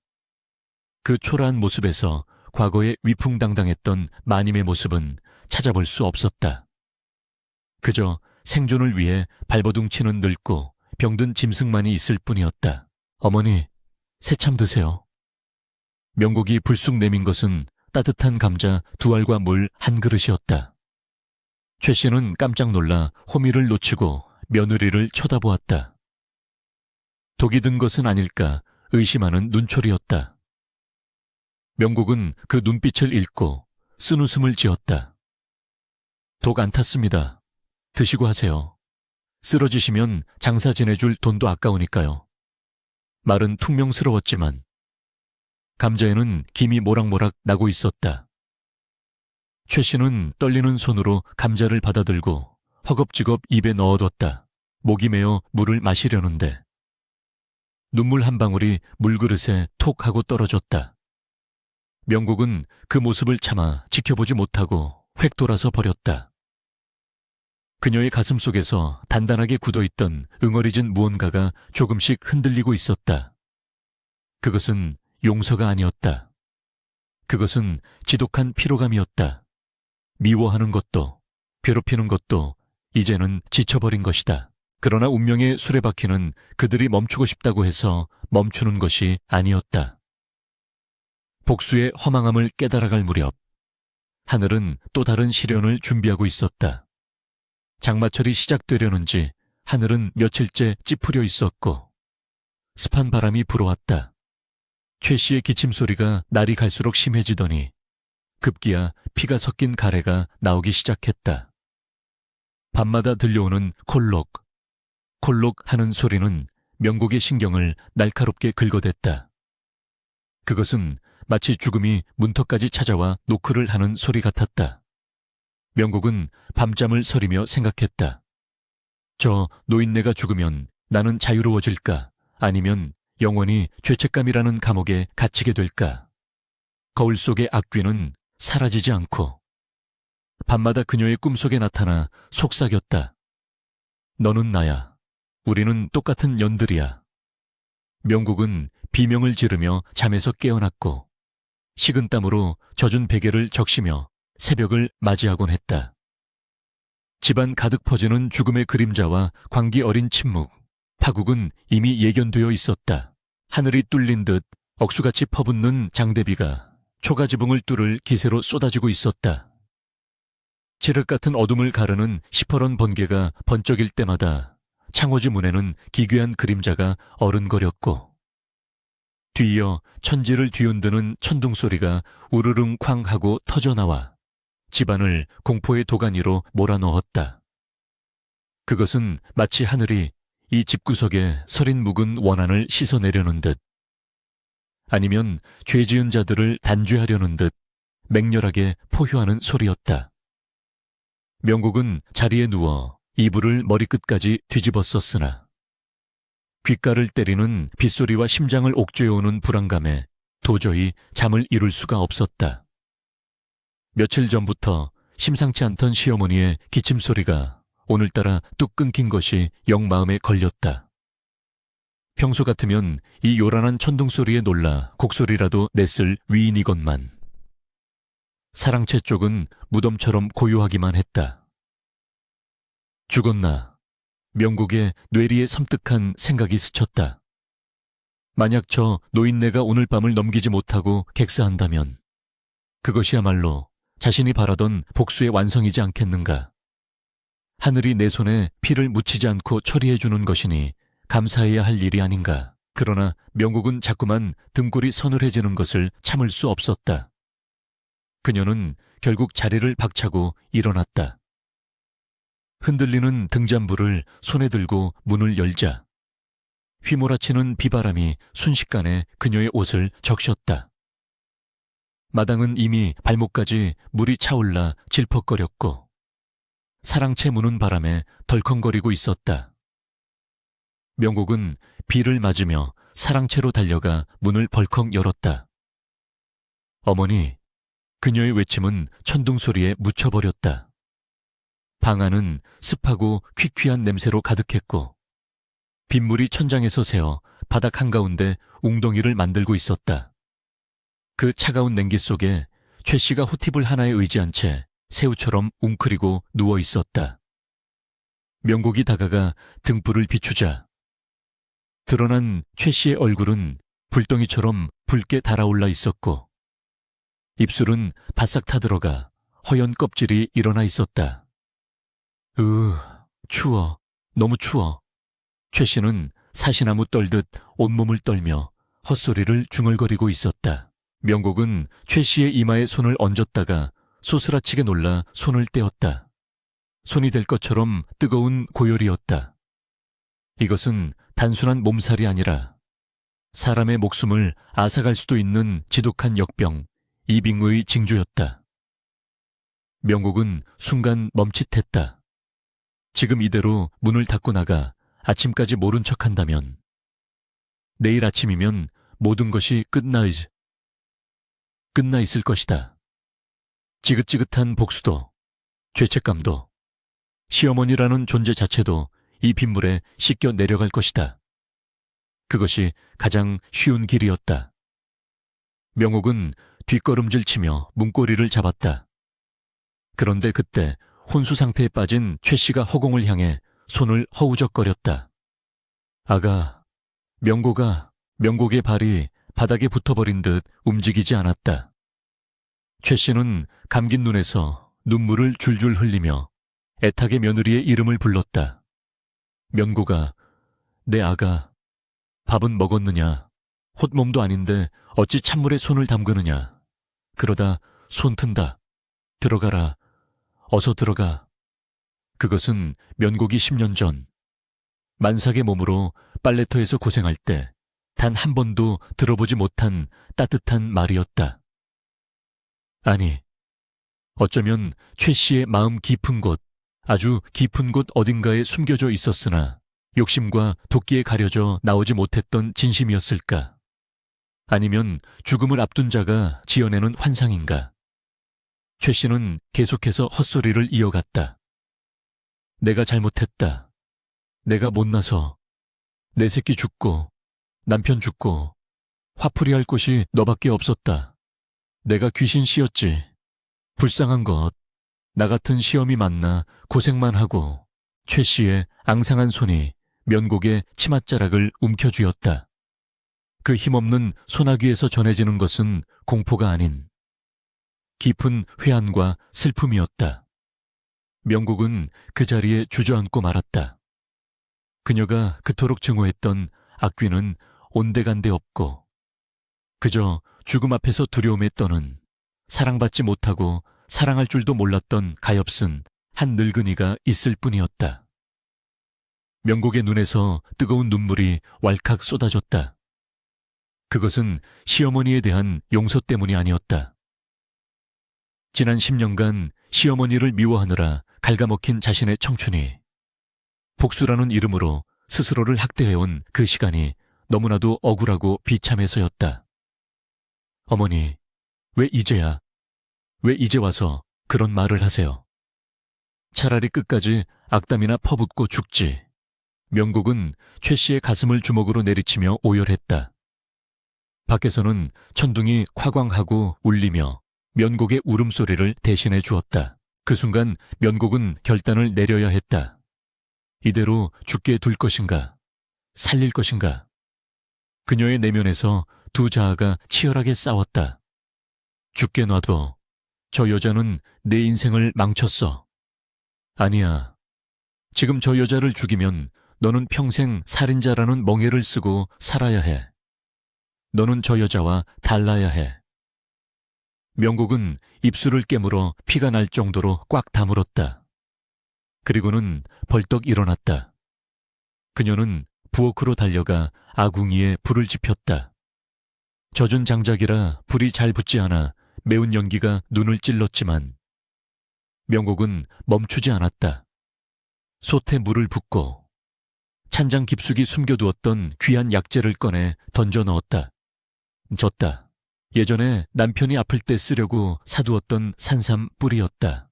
그 초라한 모습에서 과거에 위풍당당했던 마님의 모습은 찾아볼 수 없었다. 그저 생존을 위해 발버둥치는 늙고 병든 짐승만이 있을 뿐이었다. 어머니, 새참 드세요. 명곡이 불쑥 내민 것은 따뜻한 감자 2알과 물 1그릇이었다. 최 씨는 깜짝 놀라 호미를 놓치고 며느리를 쳐다보았다. 독이 든 것은 아닐까 의심하는 눈초리였다. 명곡은 그 눈빛을 읽고 쓴웃음을 지었다. 독 안 탔습니다. 드시고 하세요. 쓰러지시면 장사 지내줄 돈도 아까우니까요. 말은 퉁명스러웠지만 감자에는 김이 모락모락 나고 있었다. 최 씨는 떨리는 손으로 감자를 받아들고 허겁지겁 입에 넣어뒀다. 목이 메어 물을 마시려는데 눈물 한 방울이 물그릇에 톡 하고 떨어졌다. 명곡은 그 모습을 참아 지켜보지 못하고 획 돌아서 버렸다. 그녀의 가슴 속에서 단단하게 굳어있던 응어리진 무언가가 조금씩 흔들리고 있었다. 그것은 용서가 아니었다. 그것은 지독한 피로감이었다. 미워하는 것도 괴롭히는 것도 이제는 지쳐버린 것이다. 그러나 운명의 수레바퀴는 그들이 멈추고 싶다고 해서 멈추는 것이 아니었다. 복수의 허망함을 깨달아갈 무렵 하늘은 또 다른 시련을 준비하고 있었다. 장마철이 시작되려는지 하늘은 며칠째 찌푸려 있었고 습한 바람이 불어왔다. 최 씨의 기침소리가 날이 갈수록 심해지더니 급기야 피가 섞인 가래가 나오기 시작했다. 밤마다 들려오는 콜록, 콜록 하는 소리는 명곡의 신경을 날카롭게 긁어댔다. 그것은 마치 죽음이 문턱까지 찾아와 노크를 하는 소리 같았다. 명곡은 밤잠을 서리며 생각했다. 저 노인네가 죽으면 나는 자유로워질까? 아니면 영원히 죄책감이라는 감옥에 갇히게 될까? 거울 속의 악귀는 사라지지 않고 밤마다 그녀의 꿈속에 나타나 속삭였다. 너는 나야. 우리는 똑같은 년들이야. 명곡은 비명을 지르며 잠에서 깨어났고 식은땀으로 젖은 베개를 적시며 새벽을 맞이하곤 했다. 집안 가득 퍼지는 죽음의 그림자와 광기 어린 침묵. 파국은 이미 예견되어 있었다. 하늘이 뚫린 듯 억수같이 퍼붓는 장대비가 초가지붕을 뚫을 기세로 쏟아지고 있었다. 칠흑 같은 어둠을 가르는 시퍼런 번개가 번쩍일 때마다 창호지 문에는 기괴한 그림자가 어른거렸고 뒤이어 천지를 뒤흔드는 천둥 소리가 우르릉 쾅 하고 터져나와 집안을 공포의 도가니로 몰아넣었다. 그것은 마치 하늘이 이 집구석에 서린 묵은 원한을 씻어내려는 듯 아니면 죄 지은 자들을 단죄하려는 듯 맹렬하게 포효하는 소리였다. 명곡은 자리에 누워 이불을 머리끝까지 뒤집었었으나 귓가를 때리는 빗소리와 심장을 옥죄어오는 불안감에 도저히 잠을 이룰 수가 없었다. 며칠 전부터 심상치 않던 시어머니의 기침소리가 오늘따라 뚝 끊긴 것이 영 마음에 걸렸다. 평소 같으면 이 요란한 천둥소리에 놀라 곡소리라도 냈을 위인이건만 사랑채 쪽은 무덤처럼 고요하기만 했다. 죽었나? 명국의 뇌리에 섬뜩한 생각이 스쳤다. 만약 저 노인네가 오늘 밤을 넘기지 못하고 객사한다면 그것이야말로 자신이 바라던 복수의 완성이지 않겠는가. 하늘이 내 손에 피를 묻히지 않고 처리해주는 것이니 감사해야 할 일이 아닌가. 그러나 명국은 자꾸만 등골이 서늘해지는 것을 참을 수 없었다. 그녀는 결국 자리를 박차고 일어났다. 흔들리는 등잔불을 손에 들고 문을 열자 휘몰아치는 비바람이 순식간에 그녀의 옷을 적셨다. 마당은 이미 발목까지 물이 차올라 질퍽거렸고 사랑채 무는 바람에 덜컹거리고 있었다. 명국은 비를 맞으며 사랑채로 달려가 문을 벌컥 열었다. 어머니, 그녀의 외침은 천둥 소리에 묻혀버렸다. 방 안은 습하고 퀴퀴한 냄새로 가득했고 빗물이 천장에서 새어 바닥 한가운데 웅덩이를 만들고 있었다. 그 차가운 냉기 속에 최 씨가 호팁을 하나에 의지한 채 새우처럼 웅크리고 누워 있었다. 명국이 다가가 등불을 비추자 드러난 최 씨의 얼굴은 불덩이처럼 붉게 달아올라 있었고 입술은 바싹 타들어가 허연 껍질이 일어나 있었다. 추워. 너무 추워. 최 씨는 사시나무 떨듯 온몸을 떨며 헛소리를 중얼거리고 있었다. 명국은 최 씨의 이마에 손을 얹었다가 소스라치게 놀라 손을 떼었다. 손이 될 것처럼 뜨거운 고열이었다. 이것은 단순한 몸살이 아니라 사람의 목숨을 앗아갈 수도 있는 지독한 역병, 이빙의 징조였다. 명국은 순간 멈칫했다. 지금 이대로 문을 닫고 나가 아침까지 모른 척한다면 내일 아침이면 모든 것이 끝나 있을 것이다. 지긋지긋한 복수도, 죄책감도, 시어머니라는 존재 자체도 이 빗물에 씻겨 내려갈 것이다. 그것이 가장 쉬운 길이었다. 명옥은 뒷걸음질 치며 문고리를 잡았다. 그런데 그때 혼수 상태에 빠진 최 씨가 허공을 향해 손을 허우적거렸다. 아가, 명곡의 발이 바닥에 붙어버린 듯 움직이지 않았다. 최 씨는 감긴 눈에서 눈물을 줄줄 흘리며 애타게 며느리의 이름을 불렀다. 명곡아, 내 아가, 밥은 먹었느냐? 헛몸도 아닌데 어찌 찬물에 손을 담그느냐? 그러다 손 튼다. 들어가라. 어서 들어가. 그것은 면곡이 10년 전 만삭의 몸으로 빨래터에서 고생할 때 단 한 번도 들어보지 못한 따뜻한 말이었다. 아니, 어쩌면 최 씨의 마음 깊은 곳, 아주 깊은 곳 어딘가에 숨겨져 있었으나 욕심과 도끼에 가려져 나오지 못했던 진심이었을까? 아니면 죽음을 앞둔 자가 지어내는 환상인가? 최 씨는 계속해서 헛소리를 이어갔다. 내가 잘못했다. 내가 못나서 내 새끼 죽고 남편 죽고 화풀이할 곳이 너밖에 없었다. 내가 귀신 씨였지. 불쌍한 것. 나 같은 시험이 만나 고생만 하고. 최 씨의 앙상한 손이 면곡의 치맛자락을 움켜쥐었다. 그 힘없는 소나귀에서 전해지는 것은 공포가 아닌 깊은 회한과 슬픔이었다. 명곡은 그 자리에 주저앉고 말았다. 그녀가 그토록 증오했던 악귀는 온데간데 없고 그저 죽음 앞에서 두려움에 떠는 사랑받지 못하고 사랑할 줄도 몰랐던 가엾은 한 늙은이가 있을 뿐이었다. 명곡의 눈에서 뜨거운 눈물이 왈칵 쏟아졌다. 그것은 시어머니에 대한 용서 때문이 아니었다. 지난 10년간 시어머니를 미워하느라 갉아먹힌 자신의 청춘이 복수라는 이름으로 스스로를 학대해온 그 시간이 너무나도 억울하고 비참해서였다. 어머니, 왜 이제 와서 그런 말을 하세요? 차라리 끝까지 악담이나 퍼붓고 죽지. 명곡은 최 씨의 가슴을 주먹으로 내리치며 오열했다. 밖에서는 천둥이 夸광하고 울리며 면곡의 울음소리를 대신해 주었다. 그 순간 면곡은 결단을 내려야 했다. 이대로 죽게 둘 것인가? 살릴 것인가? 그녀의 내면에서 두 자아가 치열하게 싸웠다. 죽게 놔둬. 저 여자는 내 인생을 망쳤어. 아니야. 지금 저 여자를 죽이면 너는 평생 살인자라는 멍에를 쓰고 살아야 해. 너는 저 여자와 달라야 해. 명국은 입술을 깨물어 피가 날 정도로 꽉 다물었다. 그리고는 벌떡 일어났다. 그녀는 부엌으로 달려가 아궁이에 불을 지폈다. 젖은 장작이라 불이 잘 붙지 않아 매운 연기가 눈을 찔렀지만 명국은 멈추지 않았다. 솥에 물을 붓고 찬장 깊숙이 숨겨두었던 귀한 약재를 꺼내 던져 넣었다. 졌다. 예전에 남편이 아플 때 쓰려고 사두었던 산삼 뿌리였다.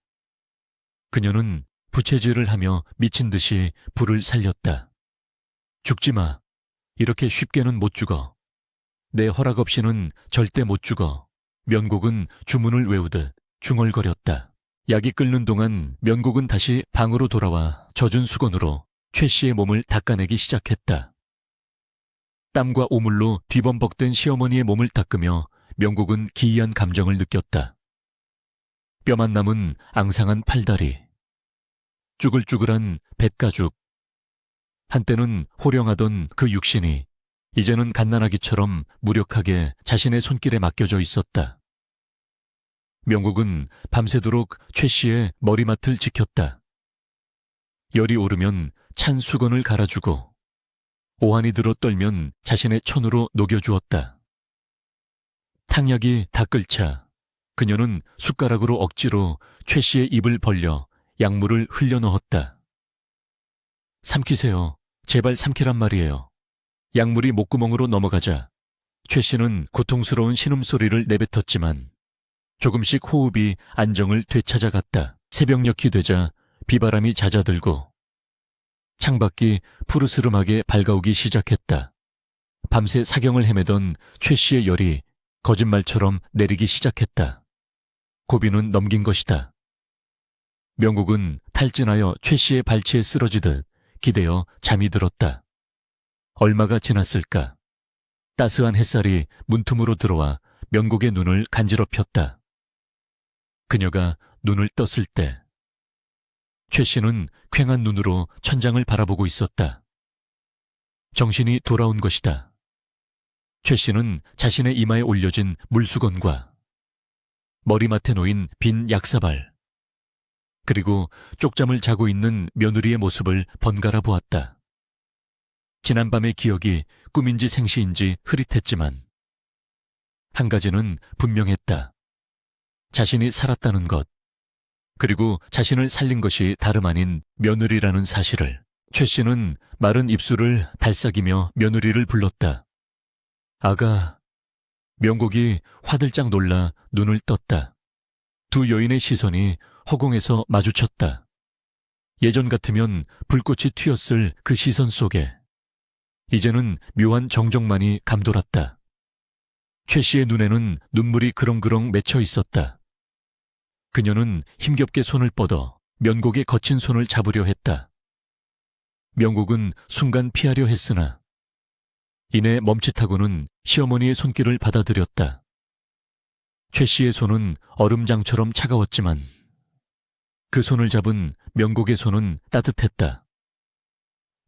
그녀는 부채질을 하며 미친 듯이 불을 살렸다. 죽지 마. 이렇게 쉽게는 못 죽어. 내 허락 없이는 절대 못 죽어. 면곡은 주문을 외우듯 중얼거렸다. 약이 끓는 동안 면곡은 다시 방으로 돌아와 젖은 수건으로 최 씨의 몸을 닦아내기 시작했다. 땀과 오물로 뒤범벅된 시어머니의 몸을 닦으며 명국은 기이한 감정을 느꼈다. 뼈만 남은 앙상한 팔다리, 쭈글쭈글한 뱃가죽. 한때는 호령하던 그 육신이 이제는 갓난아기처럼 무력하게 자신의 손길에 맡겨져 있었다. 명국은 밤새도록 최 씨의 머리맡을 지켰다. 열이 오르면 찬 수건을 갈아주고 오한이 들어 떨면 자신의 천으로 녹여주었다. 탕약이 다 끓자 그녀는 숟가락으로 억지로 최 씨의 입을 벌려 약물을 흘려 넣었다. 삼키세요. 제발 삼키란 말이에요. 약물이 목구멍으로 넘어가자 최 씨는 고통스러운 신음소리를 내뱉었지만 조금씩 호흡이 안정을 되찾아갔다. 새벽녘이 되자 비바람이 잦아들고 창밖이 푸르스름하게 밝아오기 시작했다. 밤새 사경을 헤매던 최 씨의 열이 거짓말처럼 내리기 시작했다. 고비는 넘긴 것이다. 명국은 탈진하여 최 씨의 발치에 쓰러지듯 기대어 잠이 들었다. 얼마가 지났을까? 따스한 햇살이 문틈으로 들어와 명국의 눈을 간지럽혔다. 그녀가 눈을 떴을 때 최 씨는 퀭한 눈으로 천장을 바라보고 있었다. 정신이 돌아온 것이다. 최 씨는 자신의 이마에 올려진 물수건과 머리맡에 놓인 빈 약사발 그리고 쪽잠을 자고 있는 며느리의 모습을 번갈아 보았다. 지난밤의 기억이 꿈인지 생시인지 흐릿했지만 한 가지는 분명했다. 자신이 살았다는 것, 그리고 자신을 살린 것이 다름 아닌 며느리라는 사실을. 최 씨는 마른 입술을 달싹이며 며느리를 불렀다. 아가. 명곡이 화들짝 놀라 눈을 떴다. 두 여인의 시선이 허공에서 마주쳤다. 예전 같으면 불꽃이 튀었을 그 시선 속에 이제는 묘한 정적만이 감돌았다. 최 씨의 눈에는 눈물이 그렁그렁 맺혀 있었다. 그녀는 힘겹게 손을 뻗어 면곡의 거친 손을 잡으려 했다. 명곡은 순간 피하려 했으나 이내 멈칫하고는 시어머니의 손길을 받아들였다. 최 씨의 손은 얼음장처럼 차가웠지만 그 손을 잡은 명곡의 손은 따뜻했다.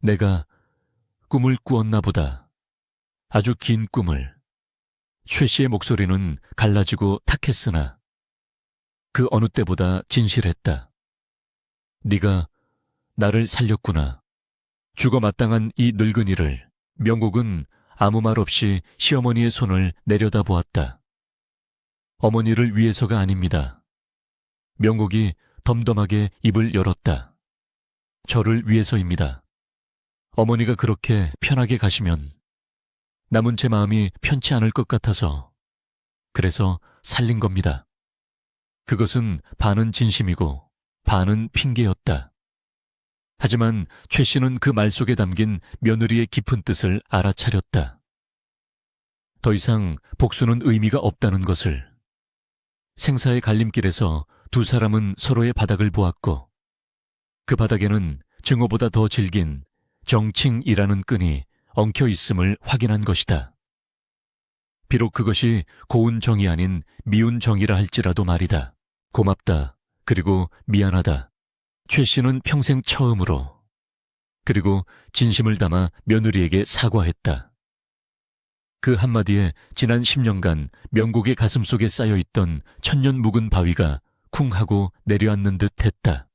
내가 꿈을 꾸었나 보다. 아주 긴 꿈을. 최 씨의 목소리는 갈라지고 탁했으나 그 어느 때보다 진실했다. 네가 나를 살렸구나. 죽어 마땅한 이 늙은이를. 명곡은 아무 말 없이 시어머니의 손을 내려다보았다. 어머니를 위해서가 아닙니다. 명곡이 덤덤하게 입을 열었다. 저를 위해서입니다. 어머니가 그렇게 편하게 가시면 남은 제 마음이 편치 않을 것 같아서 그래서 살린 겁니다. 그것은 반은 진심이고 반은 핑계였다. 하지만 최 씨는 그 말 속에 담긴 며느리의 깊은 뜻을 알아차렸다. 더 이상 복수는 의미가 없다는 것을. 생사의 갈림길에서 두 사람은 서로의 바닥을 보았고 그 바닥에는 증오보다 더 질긴 정칭이라는 끈이 엉켜 있음을 확인한 것이다. 비록 그것이 고운 정이 아닌 미운 정이라 할지라도 말이다. 고맙다. 그리고 미안하다. 최 씨는 평생 처음으로, 그리고 진심을 담아 며느리에게 사과했다. 그 한마디에 지난 10년간 명국의 가슴속에 쌓여있던 천년 묵은 바위가 쿵 하고 내려앉는 듯 했다.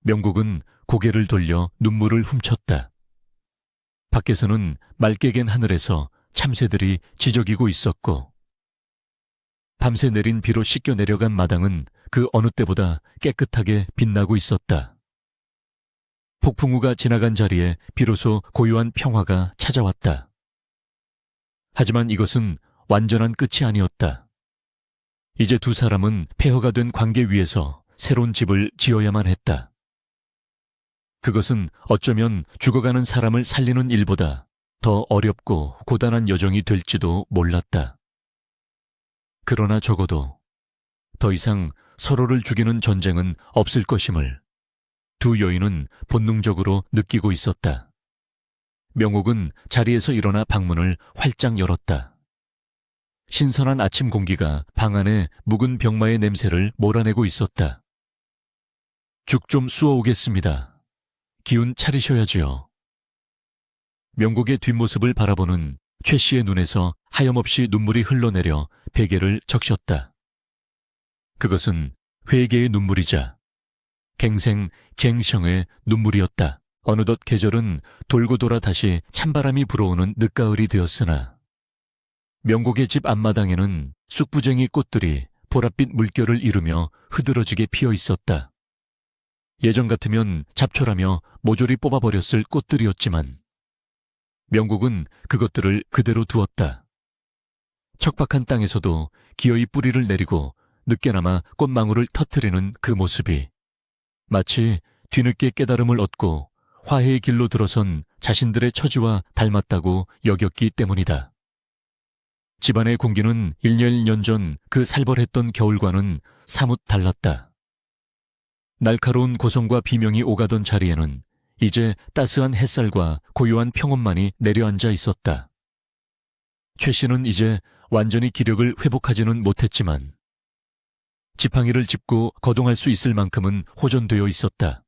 명국은 고개를 돌려 눈물을 훔쳤다. 밖에서는 맑게 갠 하늘에서 참새들이 지저귀고 있었고, 밤새 내린 비로 씻겨 내려간 마당은 그 어느 때보다 깨끗하게 빛나고 있었다. 폭풍우가 지나간 자리에 비로소 고요한 평화가 찾아왔다. 하지만 이것은 완전한 끝이 아니었다. 이제 두 사람은 폐허가 된 관계 위에서 새로운 집을 지어야만 했다. 그것은 어쩌면 죽어가는 사람을 살리는 일보다 더 어렵고 고단한 여정이 될지도 몰랐다. 그러나 적어도 더 이상 서로를 죽이는 전쟁은 없을 것임을 두 여인은 본능적으로 느끼고 있었다. 명옥은 자리에서 일어나 방문을 활짝 열었다. 신선한 아침 공기가 방 안에 묵은 병마의 냄새를 몰아내고 있었다. 죽 좀 쑤어오겠습니다. 기운 차리셔야지요. 명곡의 뒷모습을 바라보는 최 씨의 눈에서 하염없이 눈물이 흘러내려 베개를 적셨다. 그것은 회개의 눈물이자 갱생 갱성의 눈물이었다. 어느덧 계절은 돌고 돌아 다시 찬바람이 불어오는 늦가을이 되었으나 명곡의 집 앞마당에는 쑥부쟁이 꽃들이 보랏빛 물결을 이루며 흐드러지게 피어 있었다. 예전 같으면 잡초라며 모조리 뽑아버렸을 꽃들이었지만 명곡은 그것들을 그대로 두었다. 척박한 땅에서도 기어이 뿌리를 내리고 늦게나마 꽃망울을 터뜨리는 그 모습이 마치 뒤늦게 깨달음을 얻고 화해의 길로 들어선 자신들의 처지와 닮았다고 여겼기 때문이다. 집안의 공기는 1년 전 그 살벌했던 겨울과는 사뭇 달랐다. 날카로운 고성과 비명이 오가던 자리에는 이제 따스한 햇살과 고요한 평온만이 내려앉아 있었다. 최 씨는 이제 완전히 기력을 회복하지는 못했지만 지팡이를 짚고 거동할 수 있을 만큼은 호전되어 있었다.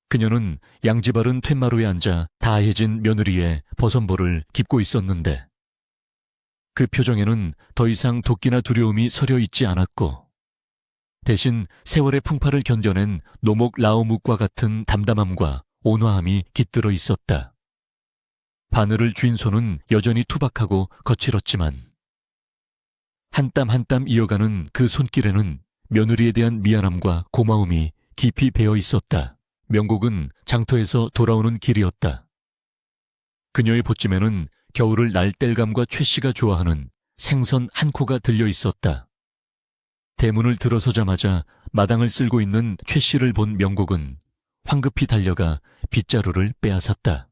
그녀는 양지바른 툇마루에 앉아 다해진 며느리의 버선볼을 깁고 있었는데 그 표정에는 더 이상 도끼나 두려움이 서려 있지 않았고 대신 세월의 풍파를 견뎌낸 노목 라오묵과 같은 담담함과 온화함이 깃들어 있었다. 바늘을 쥔 손은 여전히 투박하고 거칠었지만 한 땀 한 땀 이어가는 그 손길에는 며느리에 대한 미안함과 고마움이 깊이 배어 있었다. 명곡은 장터에서 돌아오는 길이었다. 그녀의 보찜에는 겨울을 날 땔감과 최 씨가 좋아하는 생선 한 코가 들려 있었다. 대문을 들어서자마자 마당을 쓸고 있는 최 씨를 본 명곡은 황급히 달려가 빗자루를 빼앗았다.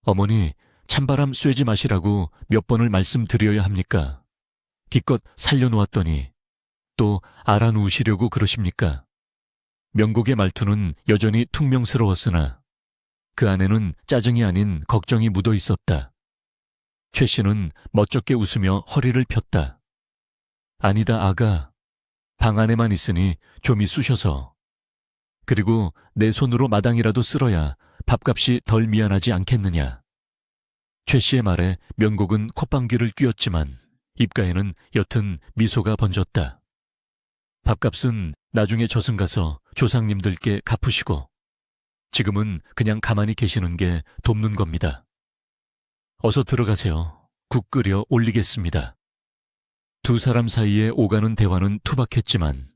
어머니, 찬바람 쐬지 마시라고 몇 번을 말씀드려야 합니까? 기껏 살려놓았더니 또 알아누우시려고 그러십니까? 명곡의 말투는 여전히 퉁명스러웠으나 그 안에는 짜증이 아닌 걱정이 묻어 있었다. 최 씨는 멋쩍게 웃으며 허리를 폈다. 아니다, 아가. 방 안에만 있으니 좀이 쑤셔서. 그리고 내 손으로 마당이라도 쓸어야 밥값이 덜 미안하지 않겠느냐. 최 씨의 말에 명곡은 콧방귀를 뀌었지만 입가에는 옅은 미소가 번졌다. 밥값은 나중에 저승 가서 조상님들께 갚으시고 지금은 그냥 가만히 계시는 게 돕는 겁니다. 어서 들어가세요. 국 끓여 올리겠습니다. 두 사람 사이에 오가는 대화는 투박했지만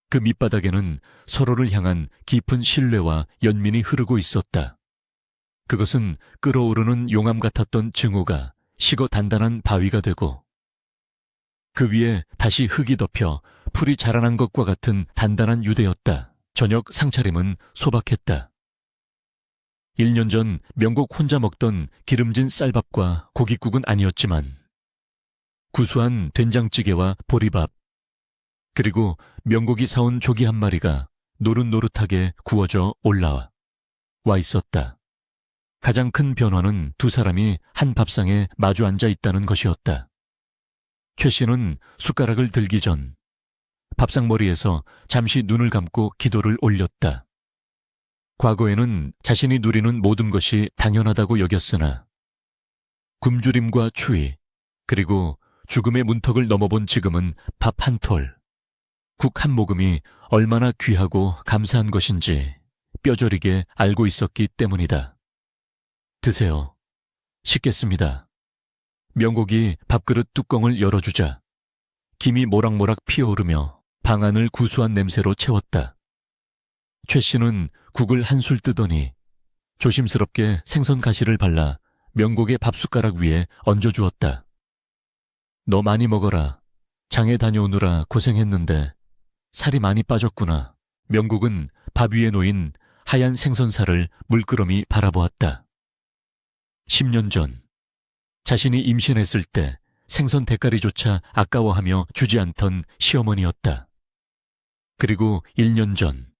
그 밑바닥에는 서로를 향한 깊은 신뢰와 연민이 흐르고 있었다. 그것은 끓어오르는 용암 같았던 증오가 식어 단단한 바위가 되고 그 위에 다시 흙이 덮여 풀이 자라난 것과 같은 단단한 유대였다. 저녁 상차림은 소박했다. 1년 전 명곡 혼자 먹던 기름진 쌀밥과 고깃국은 아니었지만 구수한 된장찌개와 보리밥 그리고 명곡이 사온 조기 한 마리가 노릇노릇하게 구워져 올라와 있었다. 가장 큰 변화는 두 사람이 한 밥상에 마주 앉아 있다는 것이었다. 최 씨는 숟가락을 들기 전 밥상머리에서 잠시 눈을 감고 기도를 올렸다. 과거에는 자신이 누리는 모든 것이 당연하다고 여겼으나 굶주림과 추위, 그리고 죽음의 문턱을 넘어본 지금은 밥 한 톨, 국 한 모금이 얼마나 귀하고 감사한 것인지 뼈저리게 알고 있었기 때문이다. 드세요. 식겠습니다. 명곡이 밥그릇 뚜껑을 열어주자 김이 모락모락 피어오르며 방 안을 구수한 냄새로 채웠다. 최 씨는 국을 한술 뜨더니 조심스럽게 생선 가시를 발라 명곡의 밥숟가락 위에 얹어주었다. 너 많이 먹어라. 장에 다녀오느라 고생했는데 살이 많이 빠졌구나. 명곡은 밥 위에 놓인 하얀 생선살을 물끄러미 바라보았다. 10년 전 자신이 임신했을 때 생선 대가리조차 아까워하며 주지 않던 시어머니였다. 그리고 1년 전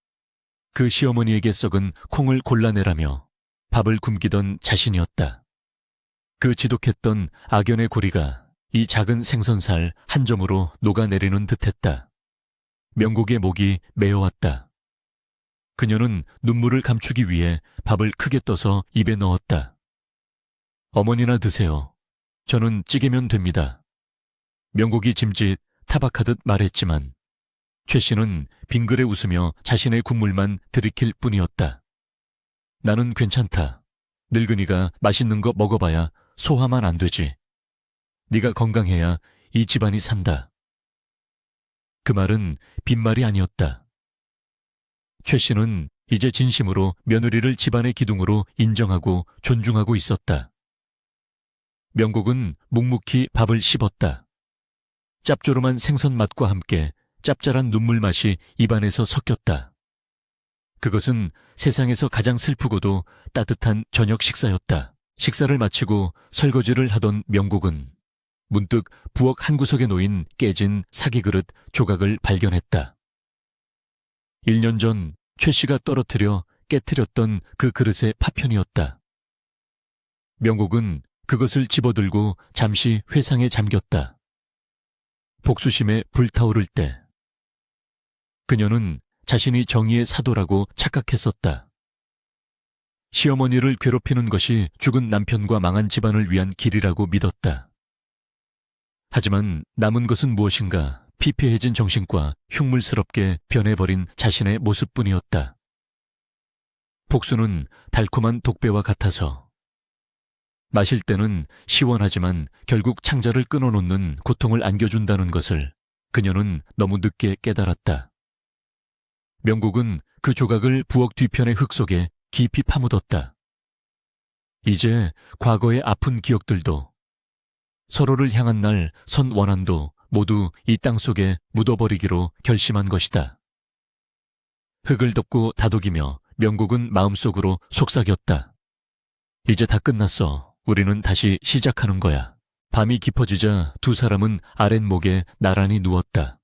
그 시어머니에게 썩은 콩을 골라내라며 밥을 굶기던 자신이었다. 그 지독했던 악연의 고리가 이 작은 생선살 한 점으로 녹아내리는 듯했다. 명곡의 목이 메어왔다. 그녀는 눈물을 감추기 위해 밥을 크게 떠서 입에 넣었다. 어머니나 드세요. 저는 찌개면 됩니다. 명곡이 짐짓 타박하듯 말했지만 최 씨는 빙그레 웃으며 자신의 국물만 들이킬 뿐이었다. 나는 괜찮다. 늙은이가 맛있는 거 먹어봐야 소화만 안 되지. 네가 건강해야 이 집안이 산다. 그 말은 빈말이 아니었다. 최 씨는 이제 진심으로 며느리를 집안의 기둥으로 인정하고 존중하고 있었다. 명곡은 묵묵히 밥을 씹었다. 짭조름한 생선 맛과 함께 짭짤한 눈물 맛이 입안에서 섞였다. 그것은 세상에서 가장 슬프고도 따뜻한 저녁 식사였다. 식사를 마치고 설거지를 하던 명곡은 문득 부엌 한 구석에 놓인 깨진 사기그릇 조각을 발견했다. 1년 전 최 씨가 떨어뜨려 깨트렸던 그 그릇의 파편이었다. 명곡은 그것을 집어들고 잠시 회상에 잠겼다. 복수심에 불타오를 때 그녀는 자신이 정의의 사도라고 착각했었다. 시어머니를 괴롭히는 것이 죽은 남편과 망한 집안을 위한 길이라고 믿었다. 하지만 남은 것은 무엇인가 피폐해진 정신과 흉물스럽게 변해버린 자신의 모습뿐이었다. 복수는 달콤한 독배와 같아서 마실 때는 시원하지만 결국 창자를 끊어놓는 고통을 안겨준다는 것을 그녀는 너무 늦게 깨달았다. 명곡은 그 조각을 부엌 뒤편의 흙 속에 깊이 파묻었다. 이제 과거의 아픈 기억들도 서로를 향한 날 선 원한도 모두 이 땅 속에 묻어버리기로 결심한 것이다. 흙을 덮고 다독이며 명곡은 마음속으로 속삭였다. 이제 다 끝났어. 우리는 다시 시작하는 거야. 밤이 깊어지자 두 사람은 아랫목에 나란히 누웠다.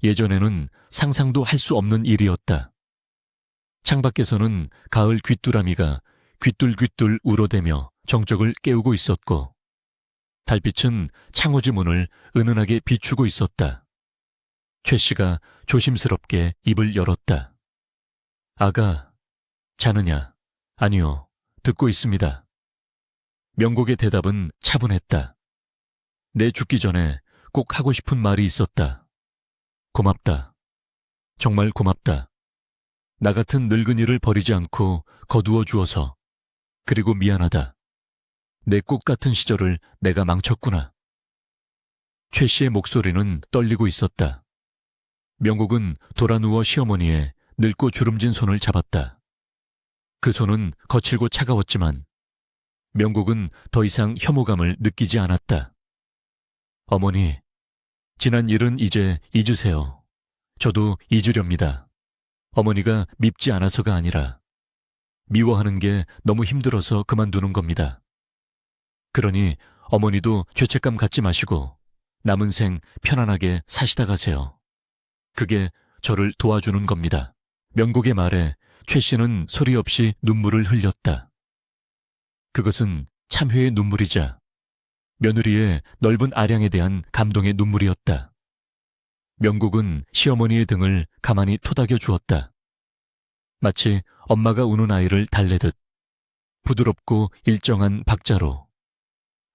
예전에는 상상도 할 수 없는 일이었다. 창밖에서는 가을 귀뚜라미가 귀뚤귀뚤 울어대며 정적을 깨우고 있었고 달빛은 창호지 문을 은은하게 비추고 있었다. 최 씨가 조심스럽게 입을 열었다. 아가, 자느냐? 아니요, 듣고 있습니다. 명곡의 대답은 차분했다. 내 죽기 전에 꼭 하고 싶은 말이 있었다. 고맙다. 정말 고맙다. 나 같은 늙은이를 버리지 않고 거두어 주어서. 그리고 미안하다. 내 꽃 같은 시절을 내가 망쳤구나. 최 씨의 목소리는 떨리고 있었다. 명곡은 돌아누워 시어머니의 늙고 주름진 손을 잡았다. 그 손은 거칠고 차가웠지만 명곡은 더 이상 혐오감을 느끼지 않았다. 어머니, 지난 일은 이제 잊으세요. 저도 잊으렵니다. 어머니가 밉지 않아서가 아니라 미워하는 게 너무 힘들어서 그만두는 겁니다. 그러니 어머니도 죄책감 갖지 마시고 남은 생 편안하게 사시다 가세요. 그게 저를 도와주는 겁니다. 명국의 말에 최 씨는 소리 없이 눈물을 흘렸다. 그것은 참회의 눈물이자 며느리의 넓은 아량에 대한 감동의 눈물이었다. 명국은 시어머니의 등을 가만히 토닥여 주었다. 마치 엄마가 우는 아이를 달래듯 부드럽고 일정한 박자로.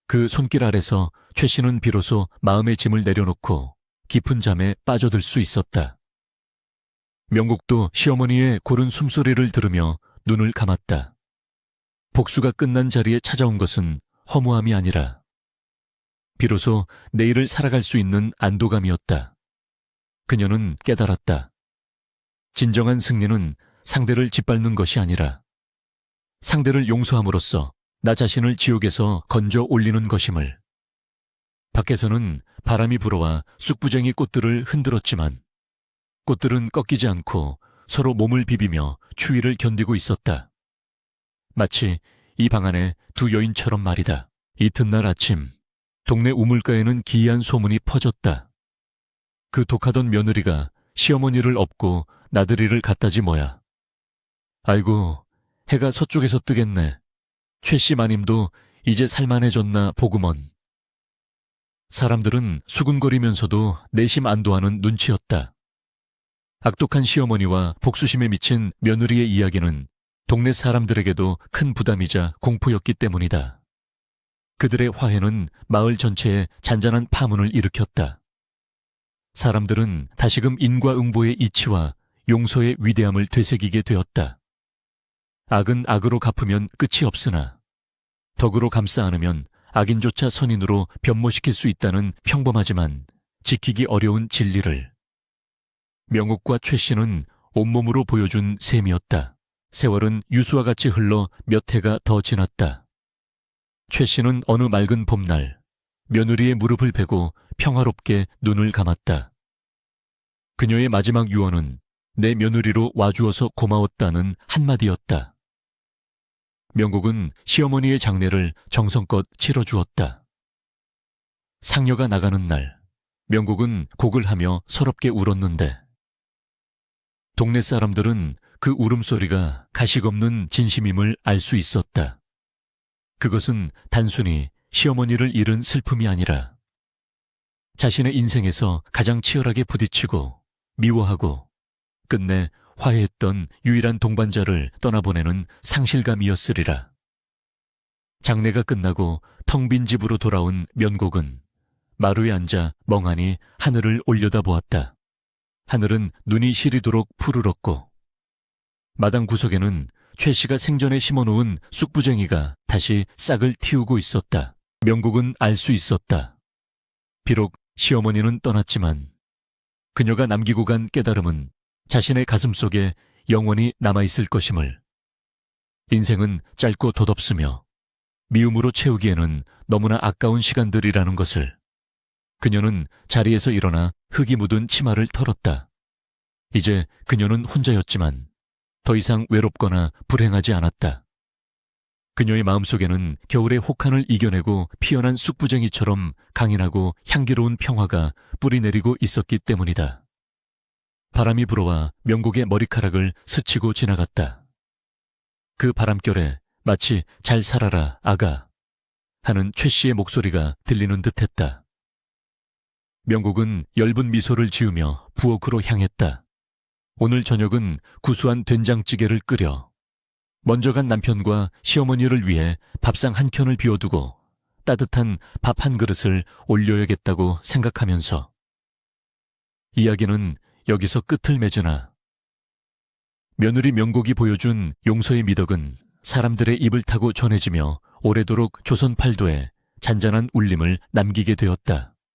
그 손길 아래서 최 씨는 비로소 마음의 짐을 내려놓고 깊은 잠에 빠져들 수 있었다. 명국도 시어머니의 고른 숨소리를 들으며 눈을 감았다. 복수가 끝난 자리에 찾아온 것은 허무함이 아니라 비로소 내일을 살아갈 수 있는 안도감이었다. 그녀는 깨달았다. 진정한 승리는 상대를 짓밟는 것이 아니라 상대를 용서함으로써 나 자신을 지옥에서 건져 올리는 것임을. 밖에서는 바람이 불어와 쑥부쟁이 꽃들을 흔들었지만 꽃들은 꺾이지 않고 서로 몸을 비비며 추위를 견디고 있었다. 마치 이 방 안에 두 여인처럼 말이다. 이튿날 아침 동네 우물가에는 기이한 소문이 퍼졌다. 그 독하던 며느리가 시어머니를 업고 나들이를 갔다지 뭐야. 아이고, 해가 서쪽에서 뜨겠네. 최 씨 마님도 이제 살만해졌나 보구먼. 사람들은 수군거리면서도 내심 안도하는 눈치였다. 악독한 시어머니와 복수심에 미친 며느리의 이야기는 동네 사람들에게도 큰 부담이자 공포였기 때문이다. 그들의 화해는 마을 전체에 잔잔한 파문을 일으켰다. 사람들은 다시금 인과응보의 이치와 용서의 위대함을 되새기게 되었다. 악은 악으로 갚으면 끝이 없으나 덕으로 감싸 안으면 악인조차 선인으로 변모시킬 수 있다는 평범하지만 지키기 어려운 진리를 명옥과 최 씨는 온몸으로 보여준 셈이었다. 세월은 유수와 같이 흘러 몇 해가 더 지났다. 최 씨는 어느 맑은 봄날 며느리의 무릎을 베고 평화롭게 눈을 감았다. 그녀의 마지막 유언은 내 며느리로 와주어서 고마웠다는 한마디였다. 명국은 시어머니의 장례를 정성껏 치러주었다. 상녀가 나가는 날, 명국은 곡을 하며 서럽게 울었는데 동네 사람들은 그 울음소리가 가식없는 진심임을 알 수 있었다. 그것은 단순히 시어머니를 잃은 슬픔이 아니라 자신의 인생에서 가장 치열하게 부딪히고 미워하고 끝내 화해했던 유일한 동반자를 떠나보내는 상실감이었으리라. 장례가 끝나고 텅 빈 집으로 돌아온 면곡은 마루에 앉아 멍하니 하늘을 올려다보았다. 하늘은 눈이 시리도록 푸르렀고 마당 구석에는 최 씨가 생전에 심어놓은 쑥부쟁이가 다시 싹을 틔우고 있었다. 명국은 알 수 있었다. 비록 시어머니는 떠났지만 그녀가 남기고 간 깨달음은 자신의 가슴 속에 영원히 남아있을 것임을. 인생은 짧고 덧없으며 미움으로 채우기에는 너무나 아까운 시간들이라는 것을. 그녀는 자리에서 일어나 흙이 묻은 치마를 털었다. 이제 그녀는 혼자였지만 더 이상 외롭거나 불행하지 않았다. 그녀의 마음속에는 겨울의 혹한을 이겨내고 피어난 쑥부쟁이처럼 강인하고 향기로운 평화가 뿌리내리고 있었기 때문이다. 바람이 불어와 명곡의 머리카락을 스치고 지나갔다. 그 바람결에 마치 잘 살아라 아가 하는 최 씨의 목소리가 들리는 듯했다. 명곡은 엷은 미소를 지으며 부엌으로 향했다. 오늘 저녁은 구수한 된장찌개를 끓여 먼저 간 남편과 시어머니를 위해 밥상 한 켠을 비워두고 따뜻한 밥 한 그릇을 올려야겠다고 생각하면서 이야기는 여기서 끝을 맺으나 며느리 명곡이 보여준 용서의 미덕은 사람들의 입을 타고 전해지며 오래도록 조선 팔도에 잔잔한 울림을 남기게 되었다.